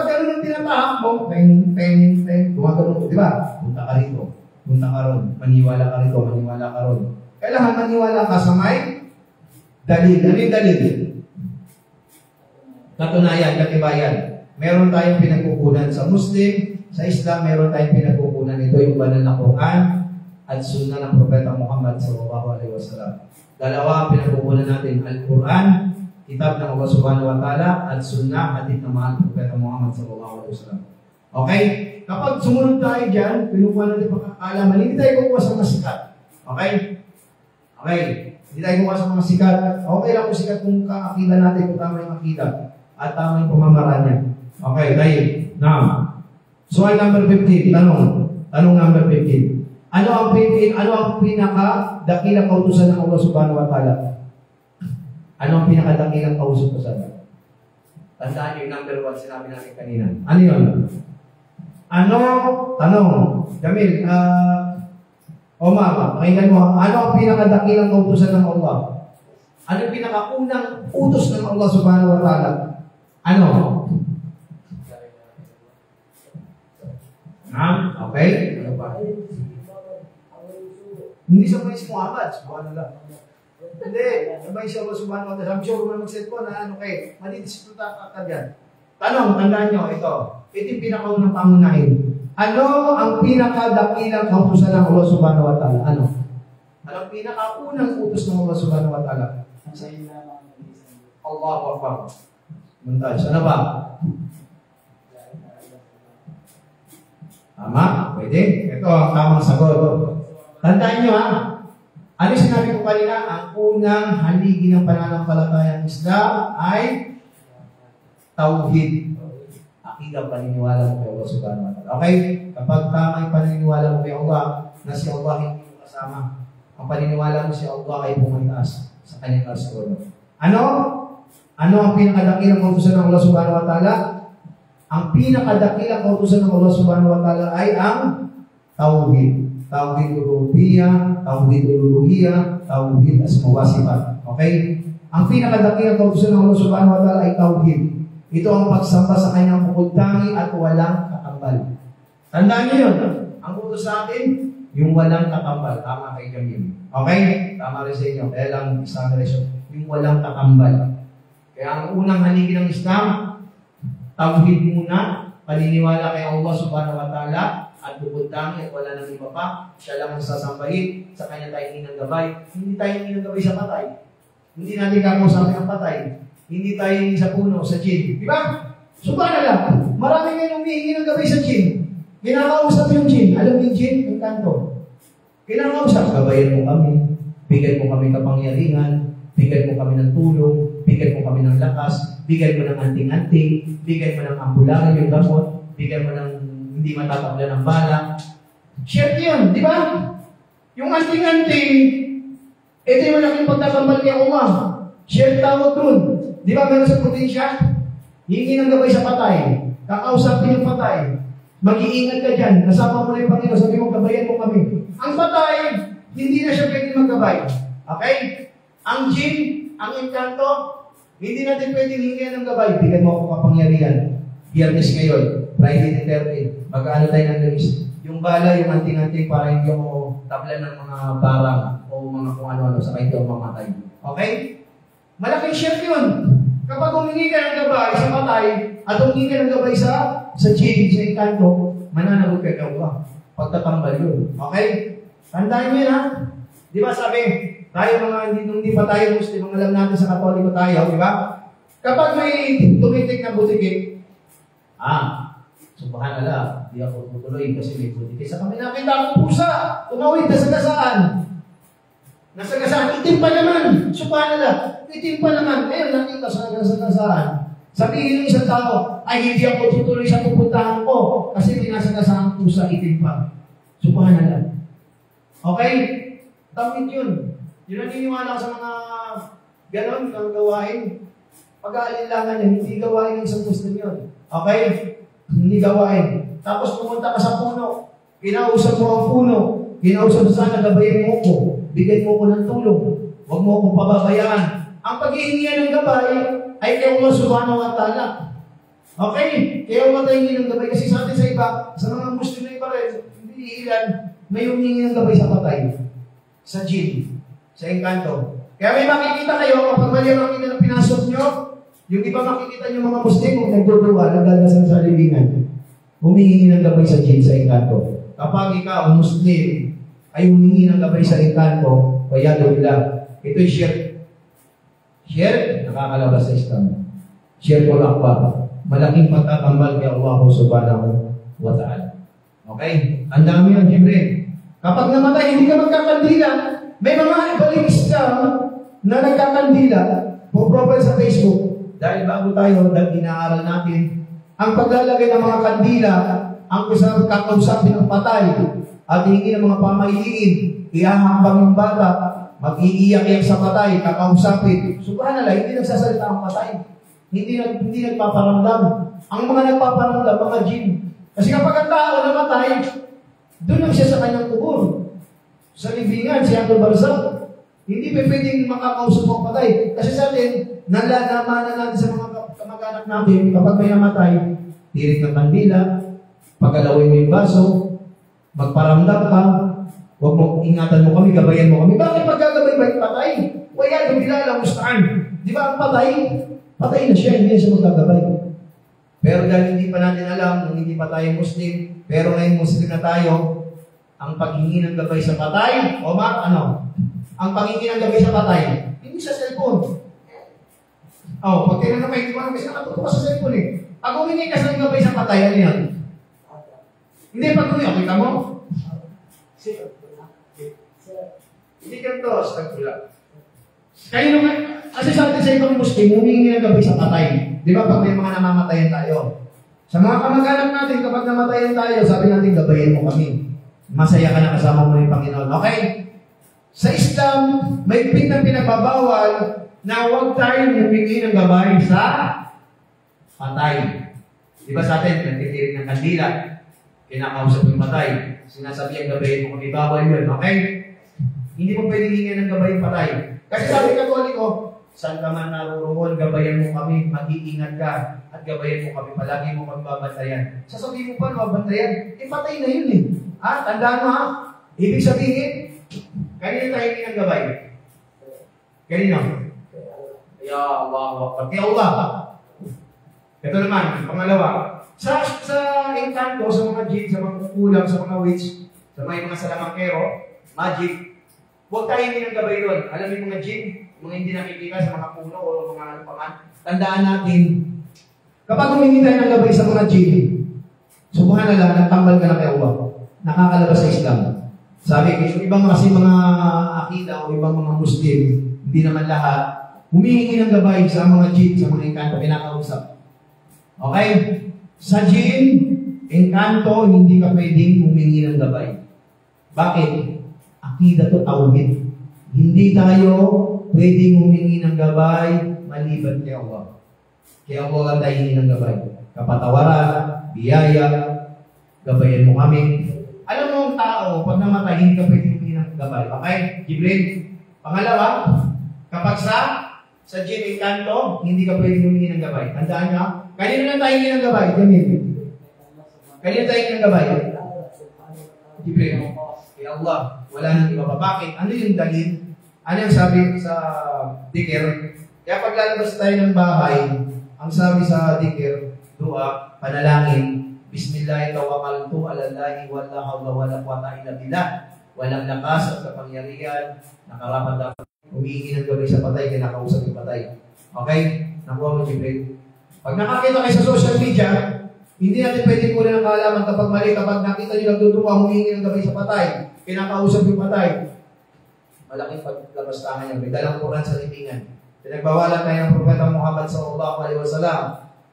gano'n yung tinatahak mo, gumagano'n ko, di ba? Punta ka rito, punta ka ron, maniwala ka rito, maniwala ka ron. Kailangan maniwala ka sa may dalil. Ano yung dalil? Katunayan, katibayan. Meron tayong pinagkukunan sa Muslim, sa Islam, meron tayong pinagkukunan. Ito yung banal na Quran at Sunnah ng Propeta Muhammad sallallahu alaihi wasallam. Dalawa pinagkukunan natin, Al-Quran, kitab ng Allah subhanahu wa ta'ala, at Sunnah, hadith ng mahal Propeta Muhammad sallallahu alaihi wasallam. Okay? Kapag sumunod tayo dyan, pinukuha natin pagkakalaman, hindi tayo kukuha sa mga sikat. Okay? Okay. Hindi tayo kukuha sa mga sikat. Okay lang kung sikat kung kakakita natin kung tama yung akita at tama yung pamamaraan niya. Okay, tayo. Now, soal number 15, tanong number 15. Ano ang pinaka-dakilang kautusan ng Allah subhanahu wa ta'ala? Ano ang pinaka-dakilang kautusan? Tandaan yung number 1, sinabi natin kanina. Ano yun? Tanong, Jamil, Omar, pakinggan mo, ano ang pinaka-dakilang kautusan ng Allah? Ano ang pinaka-unang utos ng Allah subhanahu wa ta'ala? Ano? Okay? Ano ba? Hindi sa mga Muhammad, subhanahu lang. Hindi, sabay siya subhanahu wa ta'ala. Sabi siya, huwag mag-cellphone na ano kay, madidisputa ka dyan. Tanong, tandaan nyo, ito yung pinakaunang pangunahin. Ano ang pinakadakilang kautusan ng Allah subhanahu wa ta'ala? Ano ang pinakaunang utos ng Allah subhanahu wa ta'ala? Allahu Akbar. Muntaj, ano ba? Tama? Pwede? Ito ang tamang sagot. Tandaan nyo ano sinabi ko kanina? Ang unang haligi ng pananampalatayang Islam ay Tauhid. Akidang paniniwala mo kay Allah subhanahu wa ta'ala. Okay? Kapag tama yung paniniwala mo kay Allah, na si Allah hindi mo kasama. Ang paniniwala mo si Allah ay pumataas sa kanyang kasagulo. Ano ang pinakadakilang kautusan ng Allah subhanahu wa ta'ala? Ang pinakadakilang kautusan ng Allah subhanahu wa ta'ala ay ang Tauhid. Tauhid Rububiyah, Tauhid Uluhiyah, Tauhid Asma wa Sifat. Okay? Ang pinakadakilang kautusan ng Allah subhanahu wa ta'ala ay Tauhid. Ito ang pagsamba sa kanyang bukod tangi at walang kakambal. Tandaan niyo yun. Ang utos sa atin, yung walang kakambal. Tama kay Jamil. Okay? Tama rin sa inyo. Kaya lang examination. Yung walang kakambal. Kaya ang unang haligi ng Islam, Tauhid muna, paniniwala kay Allah subhanahu wa ta'ala, at bukod tangi at wala nang iba pa. Siya lang ang sasambahin. Sa kanya tayo hindi ng gabay. Hindi tayo hindi ng gabay sa patay. Hindi natin kakausapin ang patay. Hindi tayo hindi sa puno, sa jinn. Di ba? Subhanallah. Marami ngayon humihingi ng gabay sa jinn. Kinakausap yung jinn. Alam yung jinn? Yung kanto. Kinakausap. Gabayan mo kami. Bigyan mo kami kapangyarihan. Bigyan mo kami ng tulong. Bigyan mo kami ng lakas. Bigyan mo ng anting-anting. Bigyan mo ng ambularan yung gamot. Bigyan mo ng hindi matatabla ng bala. Share yun. Di ba? Yung anting-anting, ito yung malaking pagtatambal kay Allah. Share tawag dun. Di ba meron sa probinsya? Hingi ng gabay sa patay. Kakausapin yung patay. Mag-iingat ka dyan. Kasama mo na yung Panginoon. Sabi mo, gabayan mo kami. Ang patay, hindi na siya pwede maggabay. Okay? Ang jinn, ang encanto, hindi natin pwede hingin ng gabay. Bigyan mo ako kapangyarihan. Biyernes ngayon, Friday the 13. Mag-ano tayo ng gamis. Yung bala, yung anting-anting para hindi ako tablan ng mga barang o mga kung ano-ano sa kayo ang mamatay. Okay? Malaking share yun. Kapag humingi ka ng gabay sa patay at humingi ka ng gabay sa jinn, sa encanto, mananagot ka ka. Pagtatambal yun. Okay? Tandaan nyo yun Di ba sabi, tayo mga hindi pa tayo Muslim, alam natin sa Katoliko tayo, di ba? Kapag may tumitik na butikik, Subhanallah, di ako tutuloy kasi may puti. Kaysa kami nakita akong pusa, tumawid na sagasaan. Nasagasaan, itim pa naman. Subhanallah, itim pa naman. Ngayon nakita sa sagasaan. Sabihin ng isang tao, ay hindi ako tutuloy sa pupuntahan ko kasi pinasagasaan pusa, itim pa. Subhanallah. Okay? Tamit yun. Yun ang niniwala sa mga ganon, ang gawain. Pag-aalinlangan yan, hindi gawain ng isang Muslim yun. Okay? Hindi gawain. Tapos pumunta ka sa puno. Kinausap mo ang puno. Kinausap mo sana, gabayin mo ko. Bigyan mo ko ng tulong. Huwag mo akong pababayaan. Ang paghihingi ng gabay ay kay Allah subhanahu wa ta'ala. Okay? Kaya Allah tayo ng gabay. Kasi sa atin sa iba, sa mga Muslim na iba rin, hindi ilan, may humingi ng gabay sa patay. Sa jinn. Sa engkanto. Kaya may makikita kayo, kapag mali ang makikita na pinasok nyo, yung iba makikita nyo mga Muslim, kung nagduduwa, nagdadasal sa libingan, humingi ng gabay sa jinn, sa engkanto. Kapag ikaw, Muslim, ay humingi ng gabay sa engkanto, kaya doon ito'y shirk. Shirk, nakakalabas sa Islam. Shirkul akbar. Malaking pagtatambal kay Allah subhanahu wa ta'ala. Okay? Ang dami yan, Jibril. Kapag namatay, hindi ka magkakandila. May mga ibaling Islam na nagkakandila, po-profile sa Facebook. Dahil bago tayo, dahil inaaral natin, ang paglalagay ng mga kandila, ang kusang kakausapin ng patay, at hingi ng mga pamahiin, ihahambang yung bata, mag-iiyak-iyak sa patay, kakausapin. Subhanallah, hindi nagsasalita ang patay. Hindi nagpaparamdam. Ang mga nagpaparamdam, mga jinn. Kasi kapag ang tao namatay, doon lang siya sa kanyang kubur. Sa libingan, si Abdul Barzak. Hindi pa pwedeng makakausap ang patay. Kasi sa atin, nalalaman natin sa mga kamag-anak natin, kapag may namatay, tirik ng kandila, pagkalawin mo yung baso, magparamdam ka, huwag mo, ingatan mo kami, gabayan mo kami. Bakit magkagabay ba yung patay? Wala, yung bilala, mustaan. Di ba ang patay? Patay na siya, hindi siya magkagabay. Pero dahil hindi pa natin alam, nung hindi pa tayo Muslim, pero ngayon Muslim na tayo, ang paghingi ng gabay sa patay, ang paghingi ng gabay sa patay, hindi sa cellphone. Pag tinanong kayo, hindi mo alam kasi nakatuto ka sa cellphone eh. Pag humingi ka sa gabay sa patay, ano yan? Hindi, pag humingi, kita mo? Hindi ganito, stagpula. Kayo naman, kasi sa atin sa ibang Muslim, humingi ng gabay sa patay. Di ba, pag may mga namamatayan tayo? Sa mga kamag-anak natin, kapag namatayan tayo, sabi natin, gabayan mo kami. Masaya ka na kasama mo yung Panginoon. Okay? Sa Islam, may pinagbabawal na huwag tayong humingi ng gabay sa patay. Di ba sa atin, nagtitirik ng kandila, kinakausap yung patay, sinasabi ang gabayan mo kami, bawal yun. Okay? Hindi mo pwedeng hingin ng gabay yung patay. Kasi sabi Katoliko, saan ka man naruroon, gabayan mo kami, mag-iingat ka, at gabayan mo kami, palagi mo magbabantayan. Sasabihin mo pa, mabantayan, patay na yun eh. Tandaan mo ha? Ibig sabihin, kanina tayo hindi ng gabay. Kanina? Ya Allah. Pati Allah. Ito naman, pangalawa. Sa engkanto, sa mga jinn, sa mga kukulang, sa mga witch, sa mga salamangkero, magic, huwag tayo hindi ng gabay doon. Alam mo yung mga jinn, mga hindi nakikita sa mga puno o mga ano pa man, tandaan natin, kapag humingi tayo ng gabay sa mga jinn, subhanallah, nagtambal ka na kay Allah. Nakakalabas sa Islam. Sabi ko, yung ibang kasi mga akida o ibang mga Muslim, hindi naman lahat, humihingi ng gabay sa mga jinn, sa mga engkanto, pinakausap. Okay? Sa jinn, engkanto, hindi ka pwedeng humingi ng gabay. Bakit? Akida to tawhid. Hindi tayo pwedeng humingi ng gabay maliban kay Allah. Kaya Allah lang tayo hingi ng gabay. Kapatawaran, biyaya, gabayan mo kami. Alam mo ang tao, pag namatay, hindi ka pwedeng humingi ng gabay. Okay? Jibril. Pangalawa, kapag sa jinn engkanto, hindi ka pwedeng humingi ng gabay. Tandaan nyo, kanino lang tayo hingi ng gabay? Kanino tayo hingi ng gabay? Jibril. Kaya Allah, wala nang iba pa. Bakit? Ano yung dalil? Ano yung sabi sa dikir? Kaya pag lalabas tayo ng bahay, ang sabi sa dikir, dua, panalangin, Bismillah, tawakkaltu ala Allahi wa la hawla wa la quwwata illa billah. Walang lakas at kapangyarihan, nakarapat dapat humihingi ng gabay sa patay, kinakausap yung patay. Okay? Nakuha mo, Jibril. Pag nakakita kayo sa social media, Hindi natin pwede kunin ang kaalaman kapag mali, kapag nakita nyo nagtutuwa, humingi ng gabay sa patay, kinakausap yung patay. Malaking paglabastahan niya, may dalang Quran sa libingan. Pinagbawalan tayo ng Propeta Muhammad sallallahu alaihi wasallam.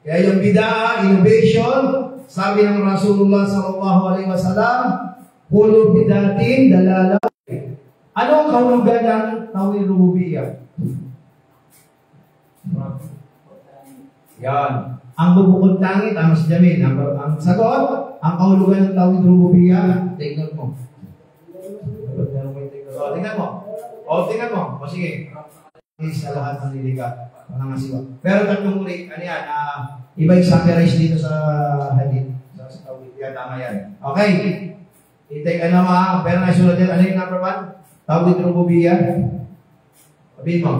Kaya yung bid'ah, innovation, sabi ng Rasulullah sallallahu alaihi wasallam, kullu bid'atin dalalah. Ano ang kahulugan ng tauhid rububiyah? Yan. Ang bubukod langit, ang si Jamil. Ang sagot, ang kahulugan ng tauhid rububiyah, take note mo. Tingnan mo. Tingnan mo. O sige. Sa lahat ng niliga. Pangangasiwa. Pero tatlong uri, ano yan, iba yung summarize dito sa hadith. Sa tauhid. Yan, tama yan. Okay. I-take pero nasulat yan. Ano yung number 1? Tauhid rububiyah. Sabihin mo.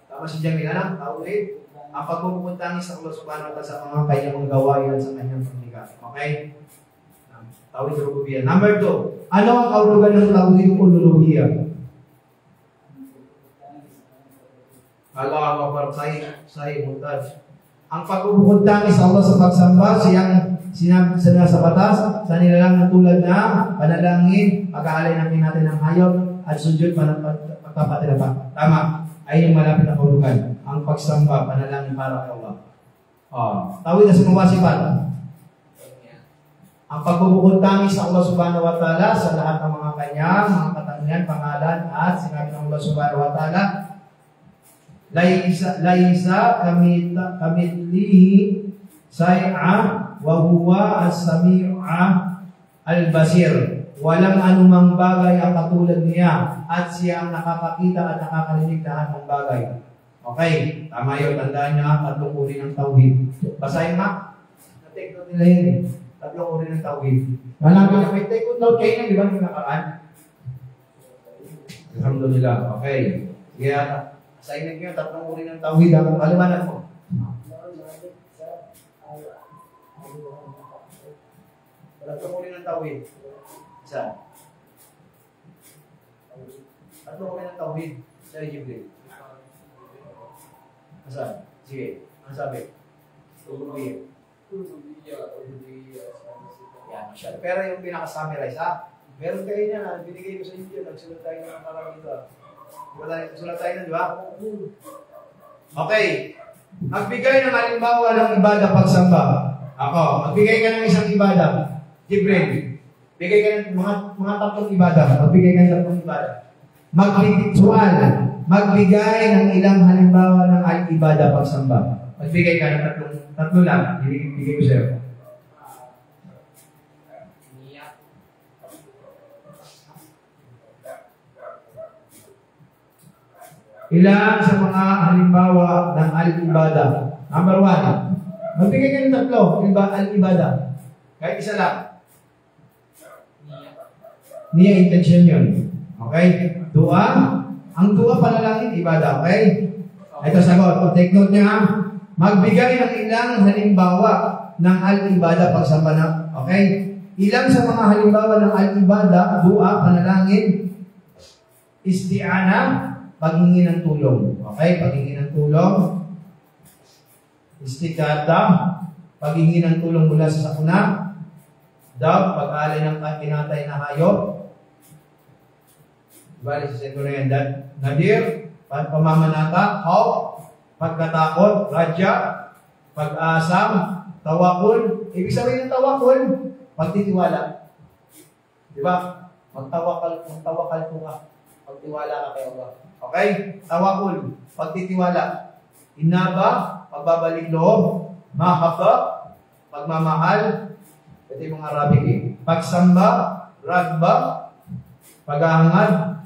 Tama si Jamil. Ano? Tauhid. Ang pagpupuntangi sa Allah subhanahu wa ta'ala sa mga kanyang mga gawain sa kanyang pagniga. Okay? Tauhid rububiyah. Number 2. Ano ang kahulugan ng tauhid uluhiyah? Allahu Akbar. Sahih Mutaj. Ang pagpupuntangi sa Allah sa pagsamba, siyang sinabi sa batas, sa nilalang na tulad na panalangin, pag-aalay natin ng hayop, at sujud pagpapatirapa. Tama. Ay yung malapit na kahulugan. Ang pagsamba, panalangin para kay Allah. Tawid na sa mawasipan. Ang pagbubukuntangi sa Allah subhanahu wa ta'ala sa lahat ng mga kanyang, mga katangian, pangalan, at sinabi ng Allah subhanahu wa ta'ala, Laisa kamitlihi say'a wa huwa as-sami'a al-basir. Walang anumang bagay ang katulad niya at siya ang nakakakita at nakakarinig lahat ng bagay. Okay, tama yun. Tandaan niya, tatlong uri ng tauhid. Basahin nga. Na-take note nila yun. Tatlong uri ng tauhid. Malapit na may take note kayo na, di ba yung nakaraan? Alhamdulillah. Okay. Kaya, assignment nyo, tatlong uri ng tauhid. Ang kaliwanan mo. Tatlong uri ng tauhid. Isa. Tatlong uri ng tauhid. Sa Jibril. Asa? Sige. Ano sabi? Uluhiyah. Yan. Pero yung pinaka-summarize, meron kayo niya, binigay ko sa inyo, nagsulat tayo ng parang ito. Nagsulat tayo na, di ba? Okay. Magbigay ng halimbawa ng ibadah pagsamba. Ako, magbigay ka ng isang ibadah. Jibril. Bigay ka ng mga tatlong ibadah. Magbigay ka ng tatlong ibadah. Magbigay ng ilang halimbawa ng ibadah pagsamba. Magbigay ka ng tatlo lang. Bigay ko sa'yo. Ilan sa mga halimbawa ng al-ibadah? Number 1. Magbigay ka ng tatlo. Al-ibadah. Kahit isa lang. Niya intention yun. Okay? Dua. Ang dua panalangin, ibadah. Okay? Ito sagot. Take note niya. Magbigay ng ilang halimbawa ng al-ibadah pagsamba na. Okay? Ilang sa mga halimbawa ng al-ibadah, dua, panalangin, isti'ana, paghingi ng tulong. Okay? Paghingi ng tulong. Istikata, paghingi ng tulong mula sa sakuna. Dab, pag-alay ng kinatay na hayop. Bali sa sento na yan. Nadir, pamamanata. Hope, pagkatakot. Radya, pag-asam. Tawakul. Ibig sabihin ng tawakul, pagtitiwala. Di ba? Magtawakal po ka. Pagtiwala ka kay Allah. Okay? Tawakul, pagtitiwala. Inaba, pagbabalik loob. Mahaba, pagmamahal. Ito yung mga Arabic eh. Pagsamba, ragba, paghahangad,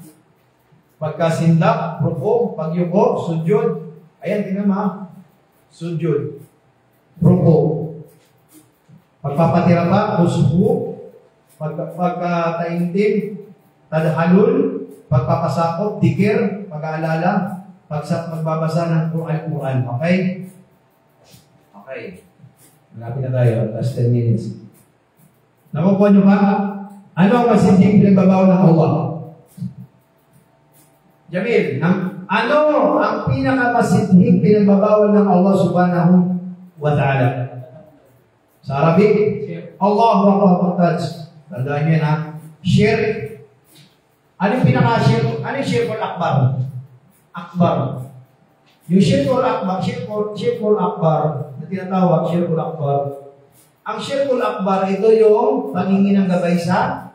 pagkasindak, ruko, pagyuko, sujud. Ayan, tingnan mo. Sujud. Ruko. Pagpapatira pa, usbu, pagkataintim, tadhalul, pagpapasakop, dikir, pag-aalala, magbabasa ng Quran. Okay? Okay. Malapit na tayo. Last 10 minutes. Nakukuha nyo ba? Ano ang masinding pinagbabaw ng Allah? Jamil, ano ang pinakamasinding pinagbabawal ng Allah subhanahu wa ta'ala? Sa Arabic, Allahu Akbar. Tandaan nyo yan ha. Shirk. Ano yung pinaka-shirk? Ano yung shirkul akbar? Akbar. Yung shirkul akbar, shirkul akbar, na tinatawag shirkul akbar. Ang shirkul akbar, ito yung pangingin ng gabay sa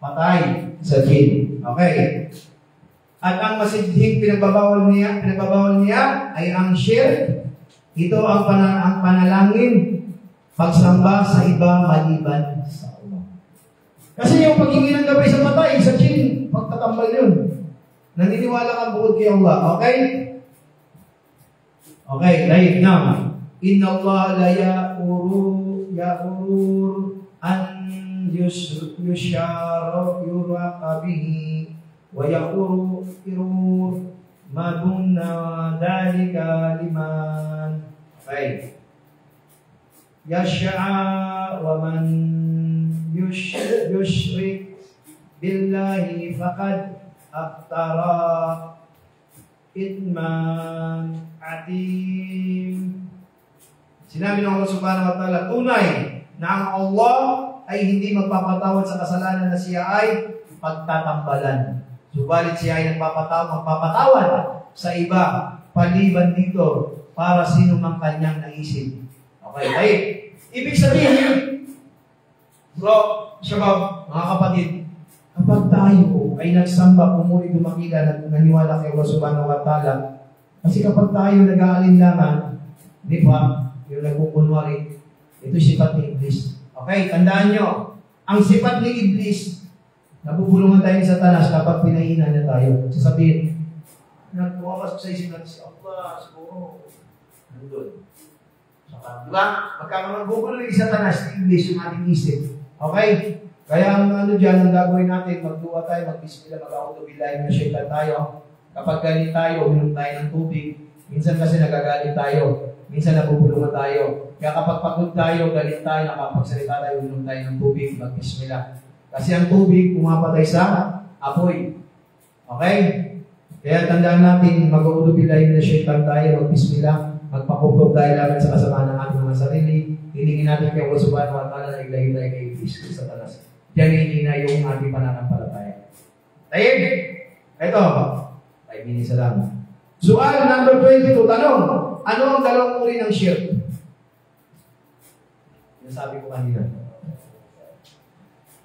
patay, sa jinn. Okay. At ang masidhing pinagbabawal niya ay ang shirk. Ito ang panalangin, pagsamba sa iba maliban sa Allah. Kasi yung paghingi ng gabay sa patay, sa jinn, pagtatambal yun. Naniniwala kang bukod kay Allah. Okay? Okay, right now. Inna Allah la ya'urur an yuraka bihi wa ya'urur ma dunna dhalika liman. Okay. Yasha'a wa man yushrik billahi faqad aftara idman adim. Sinabi ng Allah subhanahu wa ta'ala, tunay na ang Allah ay hindi magpapatawad sa kasalanan na siya ay pagtatambalan. Subalit siya ay magpapatawad sa iba paliban dito para sino mang kanyang naisip. Okay, right? Ibig sabihin, bro, shabab, mga kapatid, kapag tayo ay nagsamba, pumuli, dumakila, naniwala kay Allah subhanahu wa ta'ala, kasi kapag tayo nag-aalinlangan, di ba, yung nagkukunwari, ito sifat ni Iblis. Okay, tandaan nyo, ang sifat ni Iblis, nabubulungan tayo sa Satanas kapag pinahina na tayo. Sasabihin, nagpuwakas sa isip natin si Allah, siguro, nandun. Diba? Magkakagugulo yung Satanas, Iblis yung ating isip. Okay? Kaya ang dyan, ang gagawin natin, magduwa tayo, mag-bismillah, mag-auto-billahi na syaitan tayo. Kapag galit tayo, uminom tayo ng tubig. Minsan kasi nagagalit tayo. Minsan nabubulungan tayo. Kaya kapag pagod tayo, galit tayo, nakapagsalita tayo, uminom tayo ng tubig, mag-bismillah. Kasi ang tubig, pumapatay sa apoy. Okay? Kaya tandaan natin, mag-auto-billahi na syaitan tayo, mag-bismillah. Magpakukup tayo laban sa kasamaan ng ating mga sarili. Hilingin natin kay Allah subhanahu wa ta'ala na iglayin tayo kay Iblis sa Satanas. Diyan hindi na yung ating pananampalataya. Tayo! Ito, 5 minutes lang. Sual number 22, tanong. Ano ang dalawang uri ng shirk? Yung sabi ko kanina.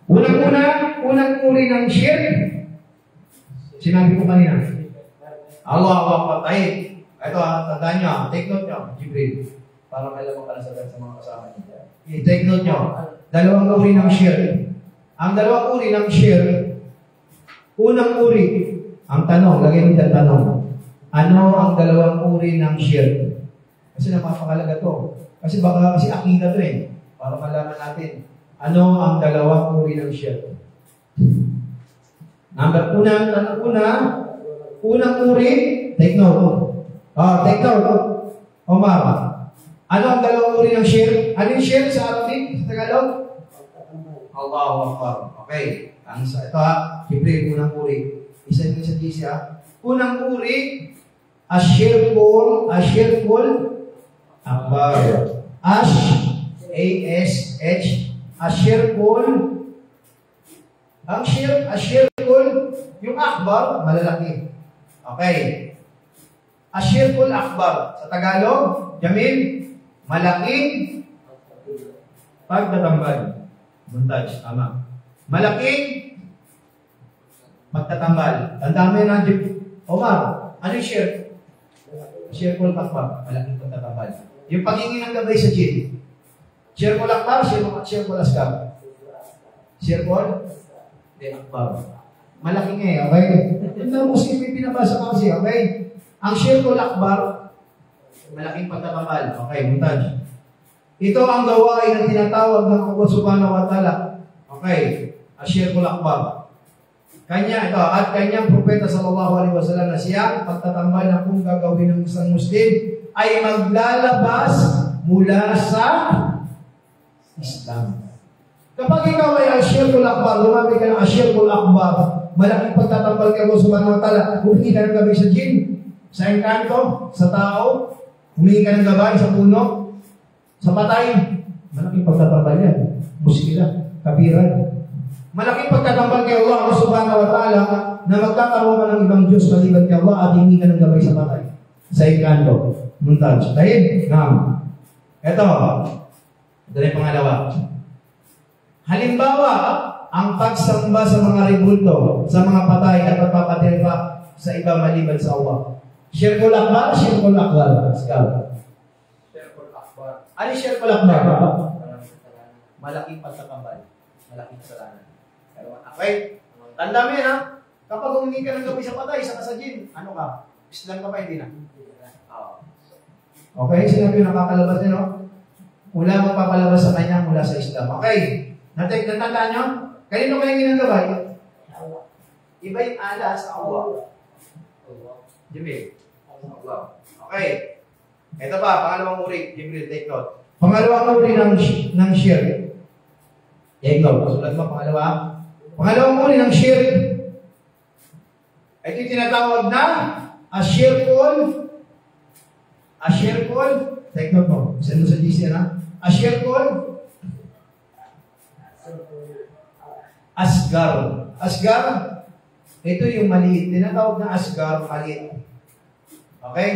Unang uri ng shirk, sinabi ko kanina. Allah Akbar. Ito tandaan nyo, take note nyo, Jibril, para may lamang kalasagan sa mga kasama nyo. Take note nyo, dalawang uri ng shirk. Ang dalawang uri ng shirk, unang uri, ang tanong, lagay mo dyan tanong, ano ang dalawang uri ng shirk? Kasi napapakalaga to. Kasi akida to eh, para malaman natin, ano ang dalawang uri ng shirk? Unang uri, take note. Take note. Omar. Ano ang dalawang uri ng shirk? Ano yung shirk sa Arabic? Sa Tagalog? Allahu Akbar. Okay. Ito Jibril, unang uri. Isa nyo sa GC Unang uri, Ashirkul Akbar. A-S-H. Ashirkul. Ang Ashirkul, yung Akbar, malalaki. Okay. Ashirkul Akbar. Sa Tagalog, Jamil, malaking pagtatambal. Montage, tama. Malaking pagtatambal. Tandaan mo yun, Omar, ano yung shirk? Shirkul Akbar, malaking pagtatambal. Yung paghingi ng gabay sa jinn. Shirkul Akbar, Shirkul Asghar. Shirkul Akbar. Malaking okay? Ang Muslim may pinabasa kasi, okay? Ang Shirkul Akbar, malaking pagtatambal. Okay, montage. Ito ang gawain na tinatawag ng Allah subhanahu wa ta'ala. Okay, ang Shirkul Akbar. Kanyang propeta sallallahu alaihi wasallam na siya, pagtatambal na kung gagawin ng isang Muslim, ay maglalabas mula sa Islam. Kapag ikaw ay ang Shirkul Akbar, lumapit ka ng Shirkul Akbar, malaking pagtatambal kay Allah subhanahu wa ta'ala, humingi ka ng gabay sa jinn, sa engkanto, sa tao, humingi ka ng gabay sa puno, sa patay, Malaking pagtatambal yan. Muskila, kapiran. Malaking pagtatambal kay Allah subhanahu wa ta'ala na magkakaroon ka ng ibang Diyos maliban kay Allah at hindi ka ng gabay sa patay. Sa ikanto. Muntaj. Dahil, Ito na yung pangalawa. Halimbawa, ang pagsamba sa mga ribulto, sa mga patay at pagpapatay pa sa iba maliban sa Allah. Syirkul akbar, syirkul akbar. Syirkul akbar. Ano yung syirkul akbar? Malaking pagtatambal. Malaking kasalanan. Okay? Tanda mo yan, ha? Kapag humingi ka ng gabi sa patay, sa kasajin, ano ka? Islam ka pa, hindi na? Okay, sinabi yung nakakalabas niya, no? Wala magpapalabas sa kanya mula sa Islam. Okay. Natandaan nyo? Kanino kayo ginagabay? Iba yung ala sa Allah. Jibril. Allah. Okay. Ito pa, pangalawang uri. Jibril, take note. Pangalawang uri ng shirk. Take note. Sulat mo, pangalawa. Pangalawang uri ng shirk. Ito yung tinatawag na ashirkul. Take note mo. Sino sa GC na? Ashirkul. Asgar. Asgar, ito yung maliit. Tinatawag na asgar, maliit. Okay?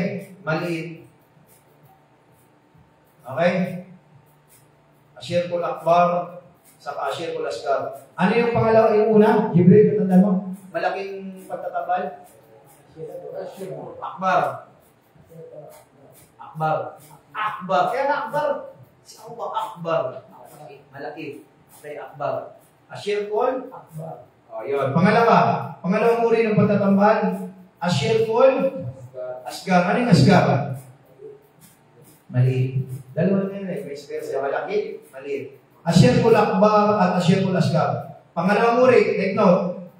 Maliit. Okay? Ashirkul akbar, saka ashirkul asgar. Ano yung pangalawa, yung una? Jibril, katanda mo? Malaking pagtatambal? Ashirkul akbar. Akbar. Kaya akbar. Si Allah akbar. Malaki. Kaya akbar. Ashirkul akbar. O, yun. Pangalawang uri ng pagtatambal. Ashirkul asgar. Ano yung asgar? Maliit. Dalawa na yun eh. Vice versa. Malaki, maliit. Ashirkul akbar at ashirkul asgar. Pangalawang uri, take note.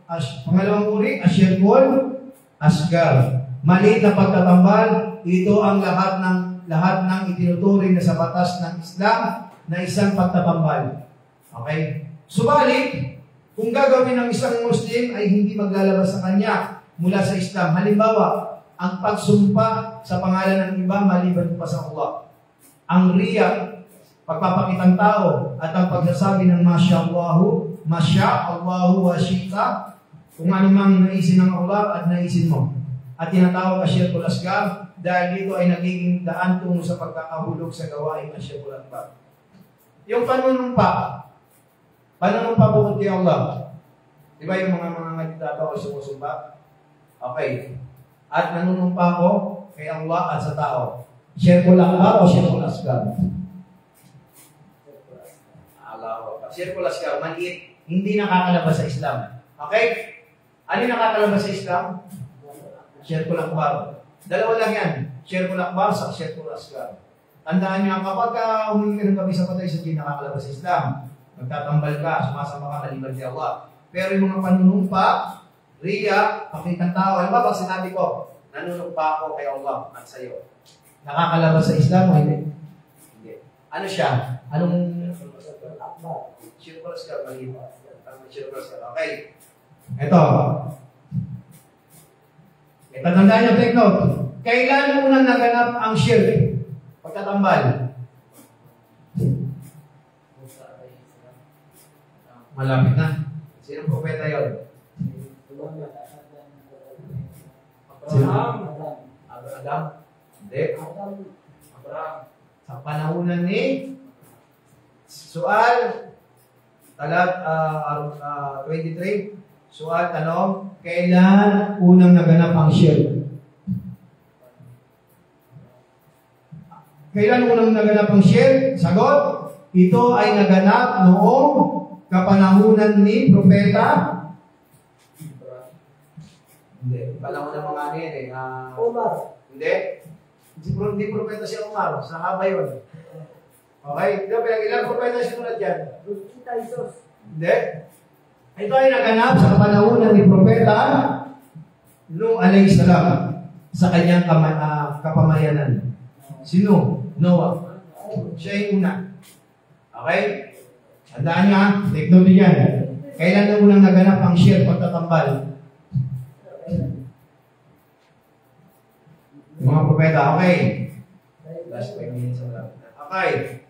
Pangalawang uri, ashirkul asgar. Maliit na pagtatambal. Ito ang lahat ng itinuturing na sa batas ng Islam na isang pagtatambal. Okay? Subalit, kung gagawin ng isang Muslim ay hindi maglalabas sa kanya mula sa Islam. Halimbawa, ang pagsumpa sa pangalan ng iba maliban pa sa Allah. Ang riya, pagpapakitang tao, at ang pagsasabi ng Masya'Allahu, wa Shita, kung anumang naisin ng Allah at naisin mo. At tinatawag ashirkul asgar dahil dito ay nagiging daan tungo sa pagkakahulog sa gawain ashirkul akbar. Yung panunumpa bukod kay Allah. Di ba yung mga nagtatawa ay sumusumpa? Okay. At nanunumpa ko kay Allah at sa tao. Shirkul akbar o shirkul asgar? Shirkul asgar, maliit. Hindi nakakalabas sa Islam. Okay? Ano yung nakakalabas sa Islam? Shirkul akbar. Dalawa lang yan. Shirkul akbar sa shirkul asgar. Tandaan nyo, kapag humingi ka ng gabi sa patay sa hindi nakakalabas sa Islam, magtatambal ka, sumasama ka maliban kay Allah. Pero yung mga panunumpa, riya, pakitang tao, alam ba, pag sinabi ko, nanunumpa ako kay Allah at sa iyo. Nakakalabas sa Islam o hindi? Hindi. Ano siya? Anong shirkul asgar? Shirkul asgar. Okay. Ito. Tandaan nyo, take note. Kailan unang naganap ang shirk? Pagtatambal. Malapit na. Sinong propeta yun? Adam? Hindi. Abraham. Sa panahunan ni Sual talat 23. Sual, tanong, kailan unang naganap ang shirk? Kailan unang naganap ang shirk? Sagot, ito ay naganap noong kapanahunan ni Propeta. Hindi, panahon ng mga ano yan eh. Umar. Hindi. Hindi propeta si Umar. Sahaba yun. Okay? Ilang propeta sinunod dyan? Hindi. Ito ay naganap sa kapanahunan ni Propeta Nuh alayhi salam sa kanyang kapamayanan. Sino? Noah. Siya yung una. Okay? Tandaan niya, take note yan. Kailan na unang naganap ang shirk pagtatambal? Yung mga propeta, okay. Last 5 minutes lang. Okay.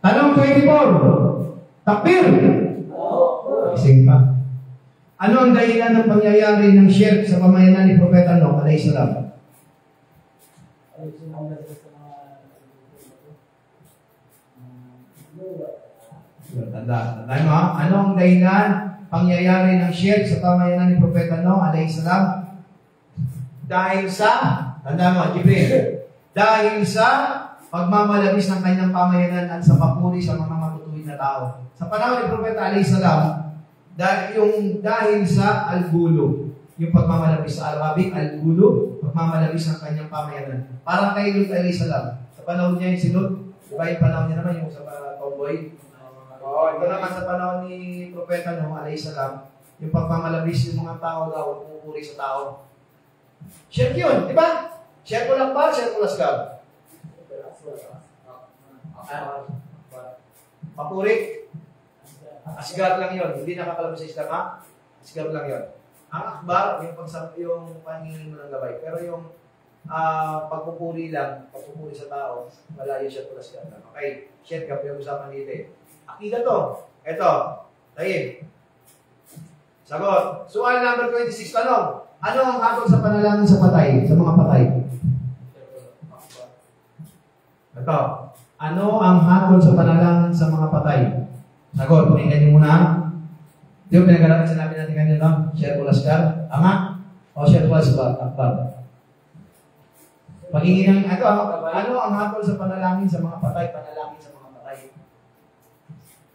Tanong 24. Takbir! Ising pa. Ano ang dahilan ng pangyayari ng shirk sa pamayanan ni Propeta Nuh alayhi salam? Tandaan mo ha? Ano ang dahilan pangyayari ng shirk sa pamayanan ni Propeta Nuh alayhi salam? Dahil sa, tandaan mo, Jibril, dahil sa pagmamalabis ng kanyang pamayanan at sa papuri sa mga matutuwid na tao. Sa panahon ni Propeta alayhi salam, dahil sa al-gulo, yung pagmamalabis sa Arabic, al-gulo, pagmamalabis ng kanyang pamayanan. Parang kay Lut alayhi salam. Sa panahon niya yung si Lut, diba yung panahon niya naman yung sa cowboy? Ito naman sa panahon ni Propeta Nuh alayhi salam, yung pagmamalabis ng mga tao daw, pumupuri sa tao. Share yun, di ba? Share ko lang ba? Share ko lasgab? Papuri? Asgar lang yun. Hindi nakakalabas sa Islam, ha? Asgar lang yun. Ang akbar, yung pangingin mo ng gabay. Pero yung pagpupuri lang, pagpupuri sa tao, wala yung share ko lasgab lang. Okay, share ka, pero usapan dito eh. Akida to. Ito, tayin. Sagot. Sual number 26, tanong. Ano ang hatol sa panalangin sa patay, sa mga patay? Ito. Ano ang hatol sa panalangin sa mga patay? Sagot, pakinggan niyo muna. Di ba pinag-aralan sinabi natin kanina, share ko lasgar? Ama? O share ko lasgar? Akbar. Pakinggan ito. Ano ang hatol sa panalangin sa mga patay? Panalangin sa mga patay.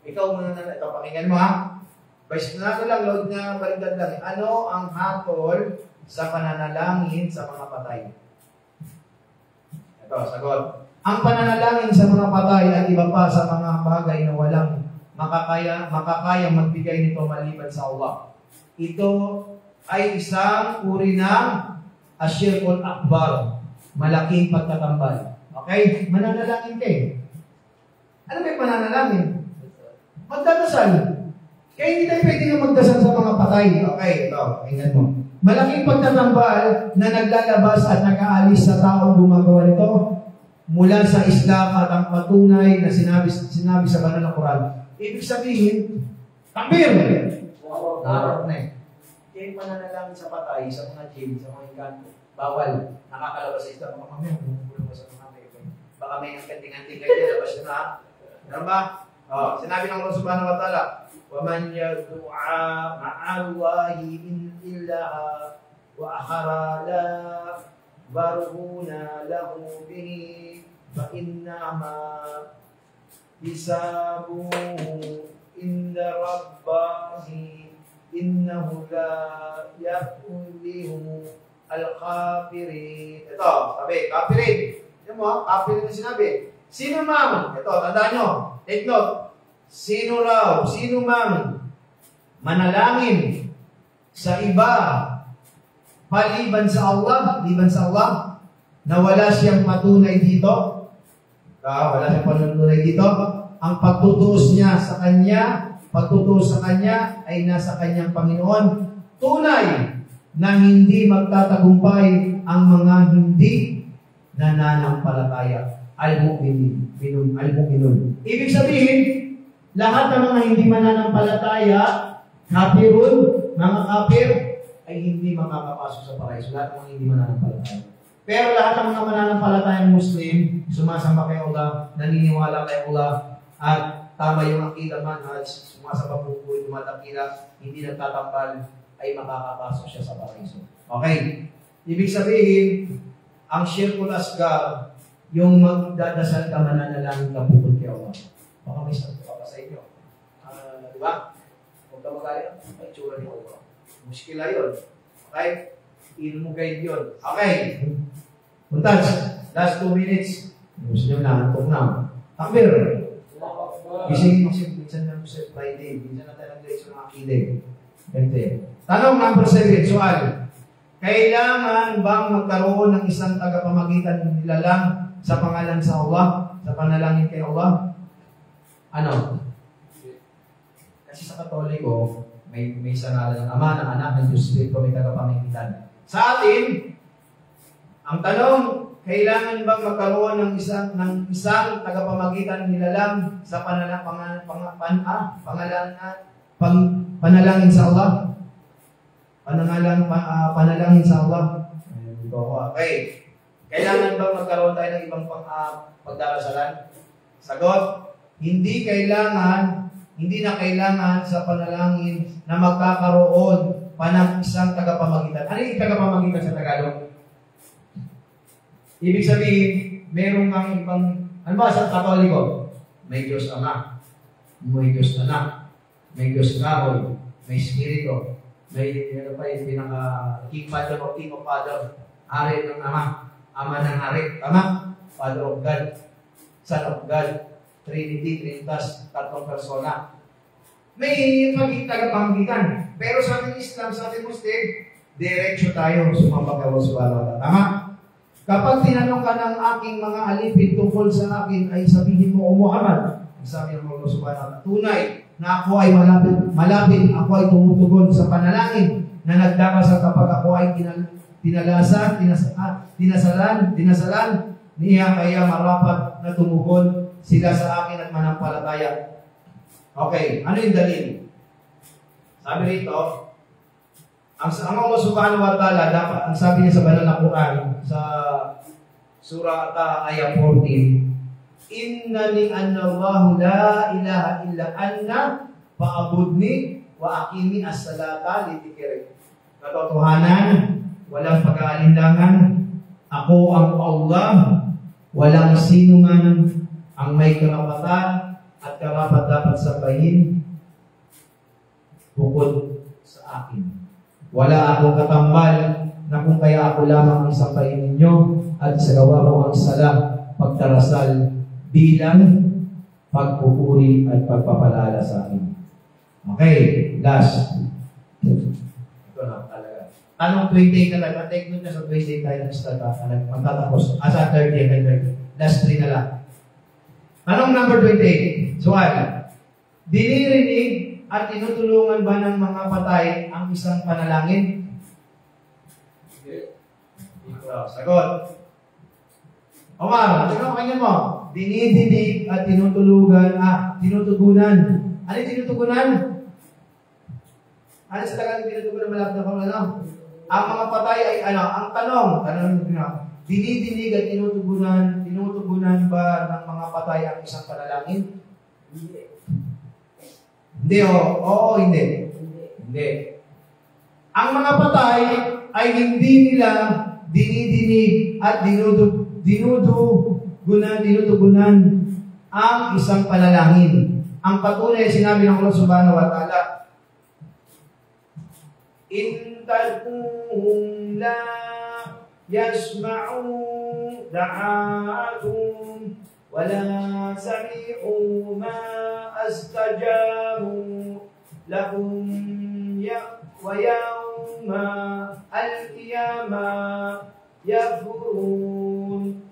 Ikaw muna na ito. Pakinggan mo ha. Bais na lang, load na balingdad lang. Ano ang hatol sa pananalangin sa mga patay? Ito, sagot. Ang pananalangin sa mga patay at iba pa sa mga bagay na walang makakayang magbigay nito maliban sa Allah. Ito ay isang uri ng asyirkul akbar. Malaking pagtatambal. Okay? Mananalangin kayo. Ano ba yung pananalangin? Magdadasal. Kaya hindi tayo pwede na magdasal sa mga patay. Okay, ito. Tingnan mo. Malaking pagtatambal na naglalabas at nag-aalis sa taong gumagawa nito mula sa Islam at ang patunay na sinabi sa banal na Quran. Ibig sabihin, takbir! Narap na eh. Kaya yung pananalangin sa patay, sa mga jinn, sa mga inkanto, bawal. Nakakalabas sa Islam. Mga mamaya, bumubulong ba sa mga mamaya? Baka may nagkanting-anting kayo, labas yun ha? Meron ba? Sinabi ng Allah subhanahu wa ta'ala, وَمَنْ يَدُعَى مَعَ اللَّهِ إِلَّا وَأَخَرَ لَا بَرْهُونَ لَهُ بِهِ فَإِنَّمَا حِسَابُهُ عِنْدَ رَبِّهِ إِنَّهُ لَا يَفْلِحُ الْكَافِرِينَ. Ito, sabi, kafirin. Yan mo, kafirin na sinabi. Sino mang, ito, tandaan nyo, take note. Sino mang manalangin sa iba maliban sa Allah, na wala siyang patunay dito, wala siyang patunay dito, ang pagtutuos niya sa Kanya, ay nasa Kanyang Panginoon. Tunay na hindi magtatagumpay ang mga hindi nananampalataya. Al-mu'minun. Ibig sabihin, lahat ng mga hindi mananampalataya, kafirun, mga kafir, ay hindi makakapasok sa paraiso. Lahat ng mga hindi mananampalataya. Pero lahat ng mga mananampalatayang Muslim, sumasamba kay Allah, naniniwala kay Allah, at tama yung akida manhaj, sumasamba bubuhay, tumatapila, hindi nagtatambal, ay makakapasok siya sa paraiso. Okay? Ibig sabihin, ang shirkul asgar, yung magdadasal ka, mananalangin ka bukod kay Allah. Baka may sabi pa sa inyo. Di ba? Huwag ka magalit, ay tsura ni Allah. Muskila yun. Okay? Ilmu guide yun. Okay. Puntas. Last 2 minutes. Gusto nyo na. Antok na. Takbir. Gisingin mo siya. Minsan na mo siya Friday. Minsan na tayo nag-leksyon ng akide. Ganito yun. Tanong number 7. Sual. Kailangan bang magkaroon ng isang tagapamagitan nila lang sa pangalan sa Allah? Sa panalangin kay Allah? Ano? Kasi sa Katoliko, may isang ngalan ng Ama, ng Anak, ng Diyos Espiritu, may tagapamagitan. Sa atin, ang tanong, kailangan bang magkaroon ng isang tagapamagitan nilalang sa panalangin sa Allah? Panalangin sa Allah. Okay. Kailangan bang magkaroon tayo ng ibang pagdarasalan? Sagot, hindi na kailangan sa panalangin na magkakaroon pa ng isang tagapamagitan. Ano yung tagapamagitan sa Tagalog? Ibig sabihin, merong kang ibang, ano ba sa Katoliko? May Diyos Ama, may Diyos Anak, may Diyos Kahoy, may Espiritu, may ano pa yung King Father o King of Father, Hari ng Ama, Ama ng Hari, tama? Father of God, Son of God, Trinity, Trinitas, tatlong persona. May tagapamagitan. Pero sa ating Islam, sa ating Muslim, diretsyo tayo sumamba kay Allah Subhanahu wa Ta'ala. Tama? Kapag tinanong ka ng aking mga alipin tungkol sa akin, ay sabihin mo, O Muhammad, sabi ng Allah Subhanahu wa Ta'ala, tunay na ako ay malapit, ako ay tumutugon sa panalangin na nagdakasal kapag ako ay dinasalan, niya kaya marapat na tumugon sila sa akin at manampalataya. Okay, ano yung dalil? Sabi rito, ang Allah Subhanahu wa Ta'ala, dapat, ang sabi niya sa banal na Quran, sa surah ayah 14, Innani anna Allahu la ilaha illa anna fa'budni wa aqimi as-salata li dzikri. Katotohanan, walang pag-aalinlangan, ako ang Allah, walang sino man ang may karapatan at karapat dapat sambahin bukod sa akin. Wala akong katambal na kung kaya ako lamang ang sambahin ninyo at isagawa mo ang sala, pagdarasal bilang pagpupuri at pagpapalala sa akin. Okay, last. Ito na talaga. Tanong 28 talaga. Take note na sa 28 tayo magtatapos. Sa 30. Last 3 na lang. Tanong number 28. Sual. Dinirinig at tinutulungan ba ng mga patay ang isang panalangin? Sagot. Omar, ano kanya mo? Dinidinig at tinutugunan. Ano yung tinutugunan? Ano sa Tagalog tinutugunan? Malapit na pang ano? Ang mga patay ay ano? Ang tanong dinidinig at tinutugunan ba ng mga patay ang isang panalangin? Hindi, oo, hindi. Ang mga patay ay hindi nila dinidinig at dinutugunan ang isang panalangin. Ang patunay sinabi ng Allah Subhanahu wa Ta'ala, In tad'uhum la yasma'u da'atum wa la sami'u ma astajabu lahum wa yawma al-qiyamah yafurun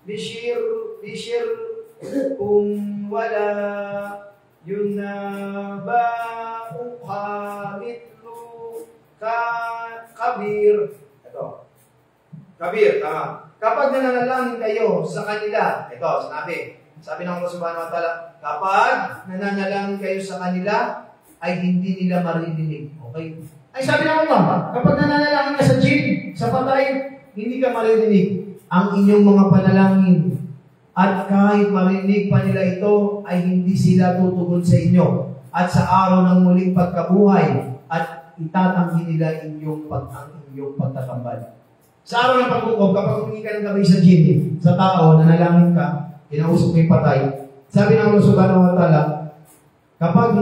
bishirkum wala yunaba'uha mitlu kabir. Ito. Kabir, tama. Kapag nananalangin kayo sa kanila, ito, sabi ng Allah Subhanahu wa Ta'ala, kapag nananalangin kayo sa kanila, ay hindi nila maririnig. Okay? Ay sabi ng Allah, kapag nananalangin ka sa jinn, sa patay, hindi ka maririnig ang inyong mga panalangin. At kahit marinig pa nila ito, ay hindi sila tutugon sa inyo. At sa araw ng muling pagkabuhay, at itatanggi nila inyong pagtatambal. Sa araw ng pagkukob, kapag humingi ka ng gabay sa jinn, sa tao, nanalangin ka, kinausap mo yung patay, sabi ng Allah Subhanahu wa Ta'ala, kapag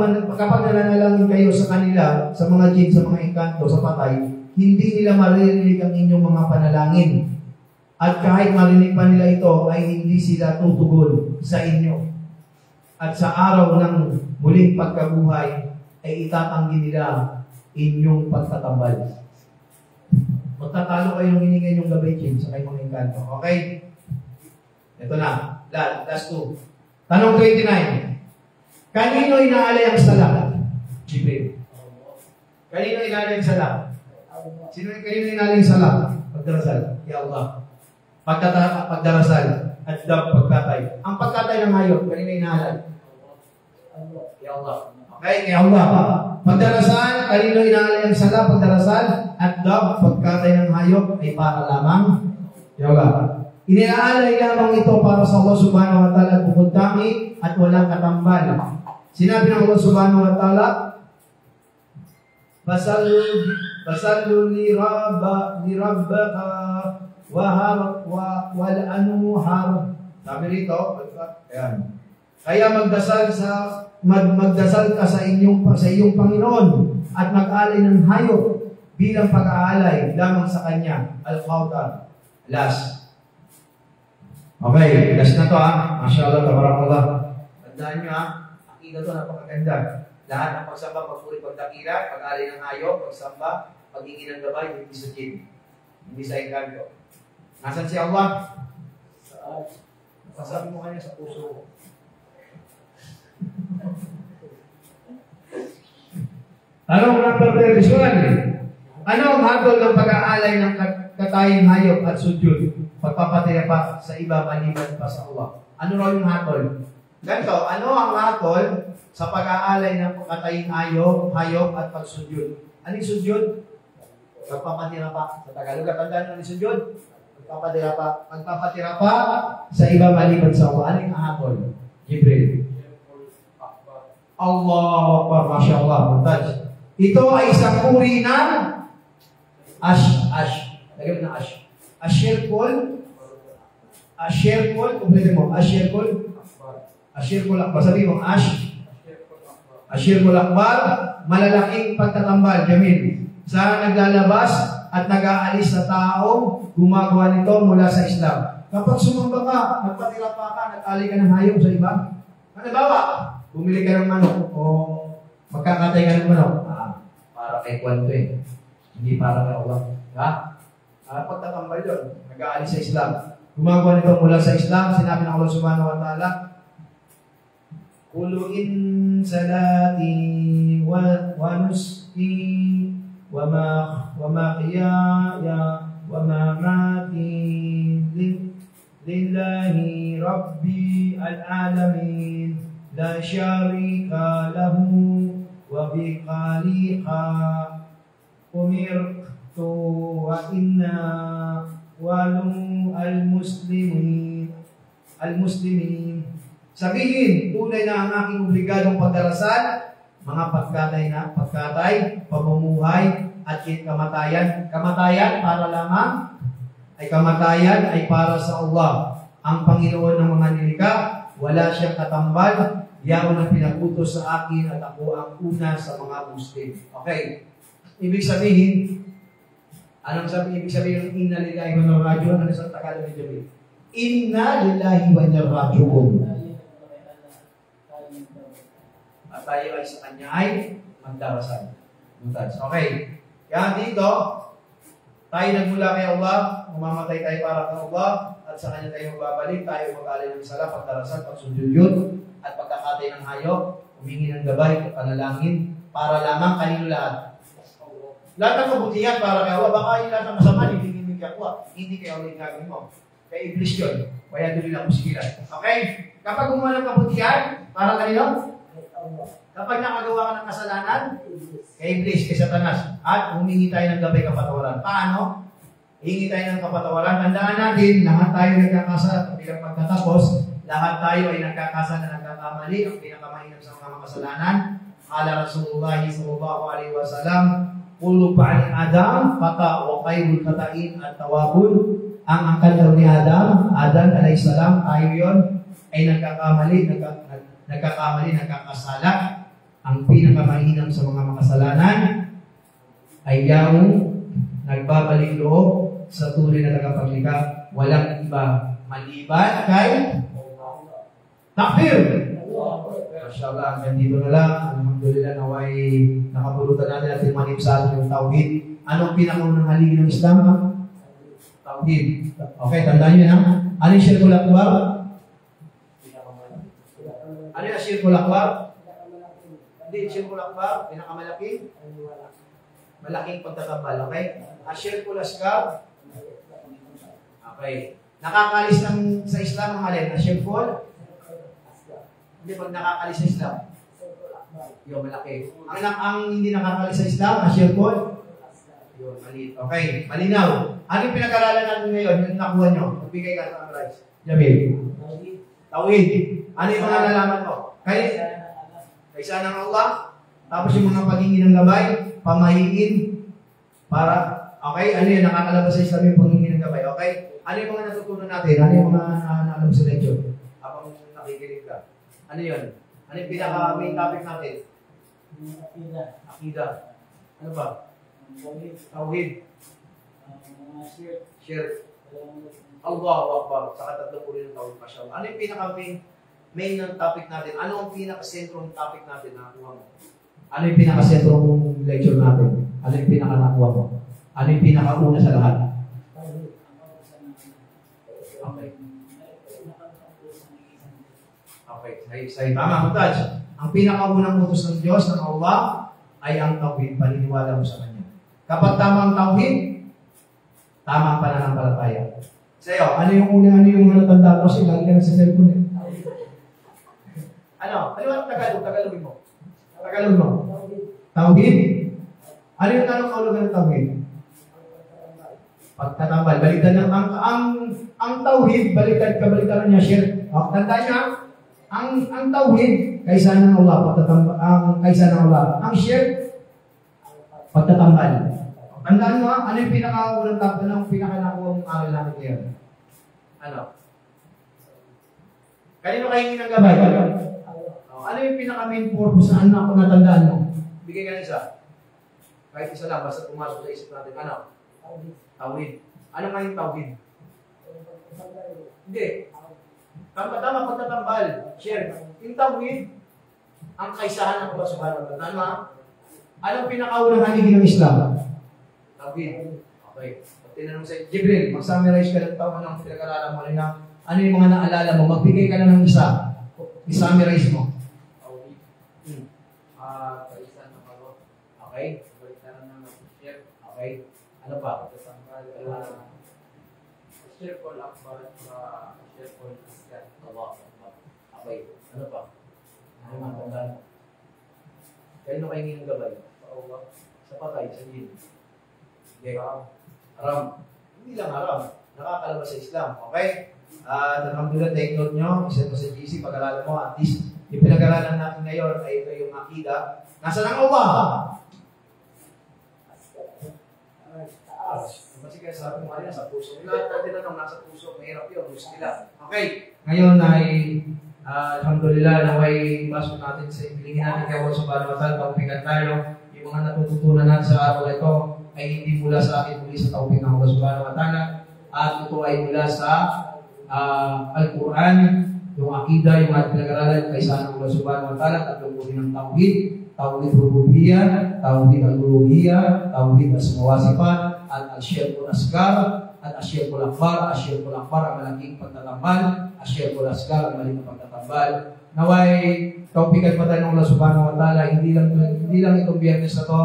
nananalangin kayo sa kanila, sa mga jinn, sa mga engkanto, sa patay, hindi nila maririnig ang inyong mga panalangin. At kahit marinig pa nila ito, ay hindi sila tutugon sa inyo. At sa araw ng muling pagkabuhay, ay itatanggi nila inyong pagtatambal. Magtatalo kayong hiningan yung gabay jinn sa kayong mga engkanto. Okay? Ito na. Last 2. Tanong 29. Kanino inaalay ang sala? Jibril. Kanino inaalay ang sala? Kanino inaalay ang sala? Pagdarasal. Ya Allah. Pagdarasal. Adab, pagkatay. Ang pagkatay ng hayop, kanina inahalal? Kay Allah. Okay, kay Allah. Pagdarasal, kanino inahalal ang sala? Pagdarasal. Adab, pagkatay ng hayop, ay para lamang kay Allah. Inaalay lamang ito para sa Allah subhanahu wa ta'ala bukod kami at walang katambal. Sinabi ng Allah subhanahu wa ta'ala, Basallu lirabbaka wal'anu har. Sabi rito, ayan. Kaya magdasal ka sa iyong Panginoon at mag-alay ng hayop bilang pag-aalay lamang sa Kanya. Al-Khawtar. Last. Okay, last na to Mashallah, tabarakallah. Tandaan nyo akida to napakaganda. Lahat ng pagsamba, pagpuri, pagdakila, pag-alay ng hayop, pagsamba, pagiging ng gabay, hindi sa gym. Hindi sa engkanto. Nasaan si Allah? Pasabi mo kanya sa puso ko. Anong number 31? Ano ang hatol ng pag-aalay ng katayang hayop at sujud? Pagpapataya pa sa iba maliban pa sa Allah. Ano raw yung hatol? Ganito, ano ang hatol sa pag-aalay ng katayang hayop at pagsujud? Ano yung sujud? Pagpapatira pa. Sa Tagalog, tandaan mo yung sujud? Pagpapatira pa sa iba maliban sa Allah. Ano yung hatol? Jibril. Allahu Akbar, Masya Allah. Ito ay isang uri ng ash. Lagyan mo na ash. Ashirkul, kumplete mo, Ashirkul Akbar. Sabi mo, Ashirkul Akbar, malalaking pagtatambal, Jamil. Sa naglalabas at nag-aalis sa tao, gumagawa nito mula sa Islam. Kapag sumamba ka, nagpatira pa ka, nag-alay ka ng hayop sa iba, halimbawa, bumili ka ng manok o magkakatay ka ng manok, para kay kwento hindi para kay Allah. Pagtatambal yun, nag-aalis sa Islam. Gumagawa nito mula sa Islam, sinabi ng Allah subhanahu wa ta'ala, Qulu in salati wa nuski wa mahyaya wa mamati lillahi rabbi al-alamin la syarika lahu wa biqaliqa umirtu wa inna walu al-muslimin. Sabihin, tunay na ang aking obligadong pagdarasal, mga pagkatay, pamumuhay, at kamatayan. Kamatayan ay para sa Allah. Ang Panginoon ng mga nilikha, wala siyang katambal, yaon ang pinagutos sa akin at ako ang una sa mga Muslim. Okay. Ibig sabihin, ibig sabihin ng inna lillahi wa inna ilaihi raji'un? Ano sa Tagalog ni Jamil? Inna lillahi wa inna ilaihi raji'un. At tayo ay sa kanya ay magdarasal. Okay. Kaya dito, tayo nagmula kay Allah, mamamatay tayo para kay Allah, at sa kanya tayo magbabalik, tayo mag-alay ng sala, pagdarasal, pagsujud, at pagkakatay ng hayop, humingi ng gabay, panalangin, para lamang kanino lahat. Lahat ng kabutihan para kay Allah, baka yung lahat ng masama, hindi kay Allah, hindi kay Allah yung gagawin mo. Kay Iblis yun, kaya doon lang musikilan. Okay? Kapag gumawa ng kabutihan, para kanino? Kapag nakagawa ka ng kasalanan, kay Iblis, kay Satanas, at humingi tayo ng gabay kapatawaran. Paano? Hingi tayo ng kapatawaran. Tandaan natin, lahat tayo nagkakasala. Bilang pagkatapos, lahat tayo ay nagkakasala na nagkakamali. Ang pinakamahinam sa mga kasalanan, ala Rasulullah sallallahu alaihi wasallam, kullu ba'ni Adam, fata wa kayrul katain at tawabun. Ang angkan daw ni Adan alayhi salam, tayo yun, ay nagkakamali, nagkakasala. Ang pinakamahinam sa mga makasalanan ay yung nagbabalik loob sa tunay na tagapaglikha, walang iba maliban kay Takbir! Masyaallah, hanggang dito na lang. Alhamdulillah, naway nakapulutan natin at imanib sa atin yung tawhid. Anong pinakunang haligi ng Islam? Tawhid. Okay, tandaan nyo na. Ano yung Shirkul Akbar? Ano yung Shirkul Akbar? Hindi, Shirkul Akbar, pinakamalaki. Malaking pagtatambal, okay? Ashirkul Asghar. Okay. Nakakalis ng sa Islam ang alin? Ashirkul? Hindi, pag nakakalis sa Islam. Yung malaki. Ang hindi nakakalis sa Islam, ashirkul? Yun, maliit. Okay, malinaw. Ano yung pinag-aralan natin ngayon? Yung nakuha nyo? Magbigay ka ng rice. Jamil. Tawhid. Ano yung mga nalaman mo? Kaysa ng Allah. Tapos yung mga paghingi ng gabay, pamahingin, para, okay, ano yun, nakakalabas sa Islam yung paghingi ng gabay, okay? Ano yung mga natutunan natin? Ano yung mga naalam sa lecture? Habang nakikinig ka. Ano yun? Ano yung pinaka-main topic natin? Akida. Ano ba? Tawhid. Shirk. Allahu Akbar. Saka tatlong uri ng tawhid. Masyaallah. Ano yung pinaka-main ng topic natin? Ano ang pinaka-sentro ng topic natin na nakuha mo? Ano yung pinaka-sentro ng lecture natin? Ano yung pinaka-nakuha mo? Ano yung pinaka-una sa lahat? Okay. Okay. Say, tama, Mutaj. Ang pinaka-unang utos ng Diyos, ng Allah, ay ang tawhid. Paniniwala mo sa Kanya. Kapag tama ang tawhid, tama ang pananampalataya. Sa'yo, ano yung mga natanda ko? Kasi lagi ka na sa cellphone eh. Ano ang Tagalogin mo? Tagalog mo? Tawhid? Ano yung tanong kaulugan ng tawhid? Pagtatambal. Baliktad ng ang tawhid, kabaliktaran niya, shirk. Tanda niya, ang tawhid, kaysa ng Allah, kaysa ng Allah. Ang shirk, pagtatambal. Tandaan mo, ano yung pinaka-unang tapos, ano yung pinaka-nakuha mong aral natin ngayon? Ano? Kanino kayo ng gabay? Ano yung pinaka-main purpose na ako natandaan mo? Bigay ka isa. Kahit isa lang, basta pumasok sa isip natin. Ano? Tawhid. Ano nga yung tawhid? Hindi. Tama, pagtatambal. Share. Yung tawhid, ang kaisahan ng Allah subhanahu wa ta'ala. Tama? Anong pinakaunang haligi ng Islam? Tawhid. Okay. Tinanong sa Jibril, mag-summarize ka ng taon ng pinag-alala mo rin na ano yung mga naalala mo, magbigay ka na ng isa. I-summarize mo. Kaisan ng malo. Okay? Kaisan ng share. Okay? Ano pa? Share call akbar. Share call askan. Okay. Ano pa? Ano mga tandaan mo? Kaya kayo ng gabay? Sa patay, sa yin. Haram. Hindi lang haram. Nakakalabas sa Islam. Okay? Alhamdulillah, take note nyo. Isa ito sa GC. Pag-alalan mo, at least yung pinag-aralan natin ngayon ay ito yung akida. Nasaan ang Allah? Kasi kaya sabi mo kanina, sa puso. Lahat natin na nasa puso. Mahirap yun. Gusto nila. Okay. Ngayon ay alhamdulillah, naway pasok natin sa hilingin natin kay Allah subhanahu wa ta'ala. Tawpikan tayo. Yung mga natututunan natin sa araw ito ay hindi mula sa atin, muli sa tawpik ng Allah subhanahu wa ta'ala. At ito ay mula sa Al-Quran, yung akida, yung ating pinag-aralan kaysa ng Allah subhanahu wa ta'ala, tatlong uri ng tawhid, tawhid rububiyya, tawhid al-uluhiyya, tawhid asma wa sifat, at asyirkul asgar, at asyirkul akbar, asyirkul akbar ang malaking pagtatambal, asyirkul asgar ang maling pagtatambal. Naway, tawpikan pa tayo ng Allah subhanahu wa ta'ala, hindi lang itong biyernes na to,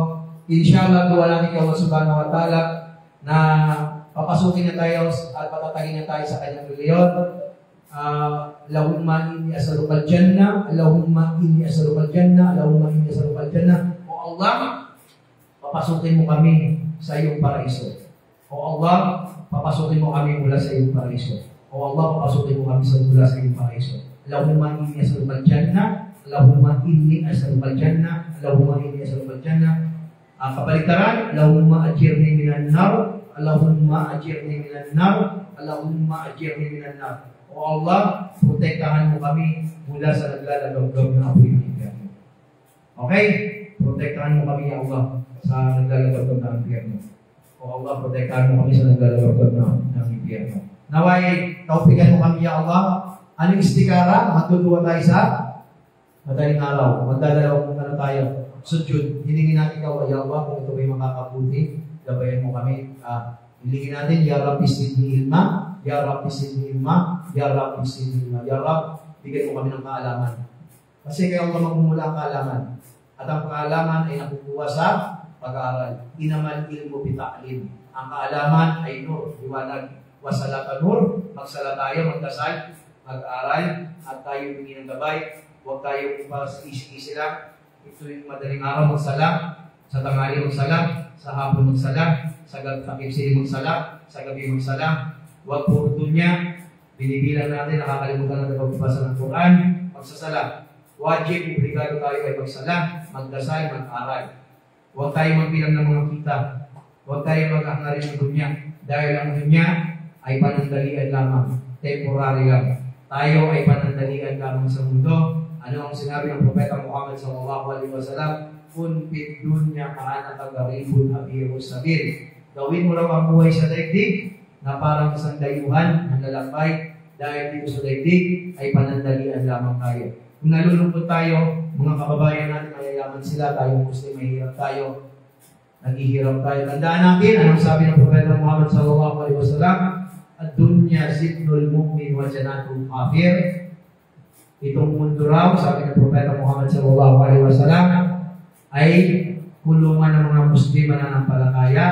inshallah, duwa natin kay Allah subhanahu wa ta'ala na papasukin na tayo at patatagin na tayo sa kanyang reliyon. Allahumma inni as'aluka al-jannah, Allahumma inni as'aluka al-jannah, Allahumma inni as'aluka al-jannah. O Allah, papasukin mo kami sa iyong paraiso. O Allah, papasukin mo kami mula sa iyong paraiso. O Allah, papasukin mo kami mula sa iyong paraiso. Allahumma inni as'aluka al-jannah, Allahumma inni as'aluka al-jannah, Allahumma inni as'aluka al-jannah. Kabaliktaran, Allahumma ajirni minan nar, Allahumma ajirni minan nar, Allahumma ajirni minan nar. O Allah, protektahan mo kami mula sa naglalagaw-gaw ng apoy ng impyerno. Okay? Protektahan mo kami, ya Allah, sa naglalagaw-gaw ng impyerno. O Allah, protektahan mo kami sa naglalagaw-gaw ng impyerno. Naway, taupikan mo kami, ya Allah. Anong istikara? Magtutuwa tayo sa madaling araw. Magdadalawang ano tayo. Sujud. Hilingin natin ka, ya Allah, kung ito may makakabuti, gabayan mo kami. Hilingin natin, ya Rabbi sidni ilma, ya Rabbi sidni ilma, ya Rabbi sidni ilma. Ya Rabbi, bigyan mo kami ng kaalaman. Kasi kaya Allah magmumula ang kaalaman. At ang kaalaman ay nakukuha sa pag-aaral. Inaman ilmu bita'lim. Ang kaalaman ay nur, liwanag. Wasalatan nur, magsala tayo, magdasal, mag-aral, at tayo humingi ng gabay. Huwag tayo para sa isi-isi lang. Ito yung madaling araw magsala, sa tanghali magsala, sa hapon magsala, sa kakipsili magsala, sa gabi magsala. Huwag puro dunya. Binibilang natin, nakakalimutan natin pagbabasa ng Quran, magsasala. Wajib, obligado tayo ay magsala, magdasal, mag-aral. Huwag tayo magbilang ng mga kita. Huwag tayo mag-angari ng dunya. Dahil ang dunya ay panandalian lamang, temporary lang. Tayo ay panandalian lamang sa mundo. Ano ang sinabi ng Propeta Muhammad SAW? Kun fit dunya kaana tagaribun abirus sabil. Gawin mo lang ang buhay sa daigdig na parang isang dayuhan ng lalakbay, dahil dito sa daigdig ay panandalian lamang tayo. Kung nalulungkot tayo, mga kababayan natin, mayayaman sila, tayo Muslim, mahirap tayo, naghihirap tayo. Tandaan natin, anong sabi ng Propeta Muhammad SAW? Ad-dunya zidnul mu'min wa janatul kafir. Itong mundo raw, sabi ng Propeta Muhammad SAW, ay kulungan ng mga Muslim mananampalataya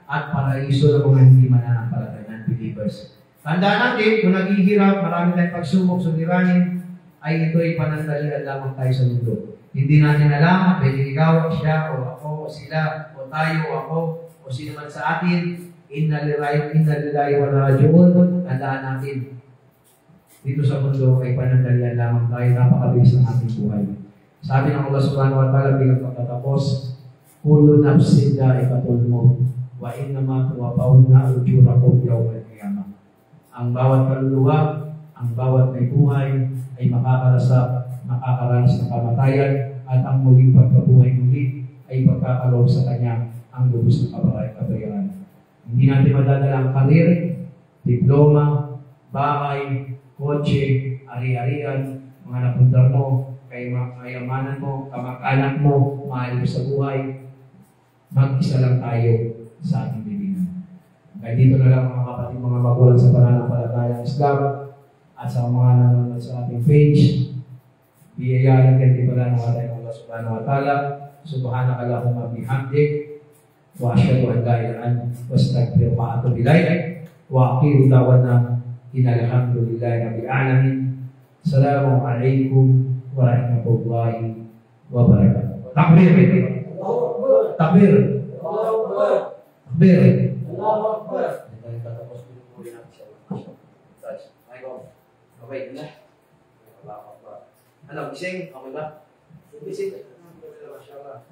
at paraiso ng mga hindi mananampalataya, non-believers. Tandaan natin, kung naghihirap, marami tayong pagsubok, suliranin, ay ito ay panandalian lamang tayo sa mundo. Hindi natin alam, pwede ikaw, siya, o ako, o sila, o tayo, o ako, o sino man sa atin, innalillahi wa raji'un. Tandaan natin, dito sa mundo ay panandalian lamang tayo, napakabilis ng ating buhay. Sabi ng Allah Subhanahu wa Ta'ala bilang pagtatapos, kullu nafsin dha'iqatul maut wa innama tuwaffawna ujurakum yawmal qiyamah. Ang bawat kaluluwa, ang bawat may buhay ay makakaranas ng kamatayan, at ang muling pagkabuhay muli ay pagkakaloob sa kanya ang lubos ng kabayaran. Hindi natin madadala ang karir, diploma, bahay, kotse, ari-arian, mga napundar mo, kayamanan mo, kamag-anak mo, mahal mo sa buhay. Mag-isa lang tayo sa ating bibingan. Kaya dito na lang mga kapatid, mga magulang sa pananampalatayang Islam, at sa mga nanonood sa ating page, biyayaan natin pala ng ating Allah Subhanahu wa Ta'ala. Subhanaka Allahumma bihamdik, wa asyhadu an la ilaha illa anta, wa astaghfiruka wa atubu ilaik, wa akhiru da'wana alhamdulillahi rabbil alamin. Assalamu alaikum warahmatullahi wabarakatuh. Takbir. Takbir. Takbir. Allahu Akbar. Okay na. Ano, gising? Okay ba? Gising. Masya Allah.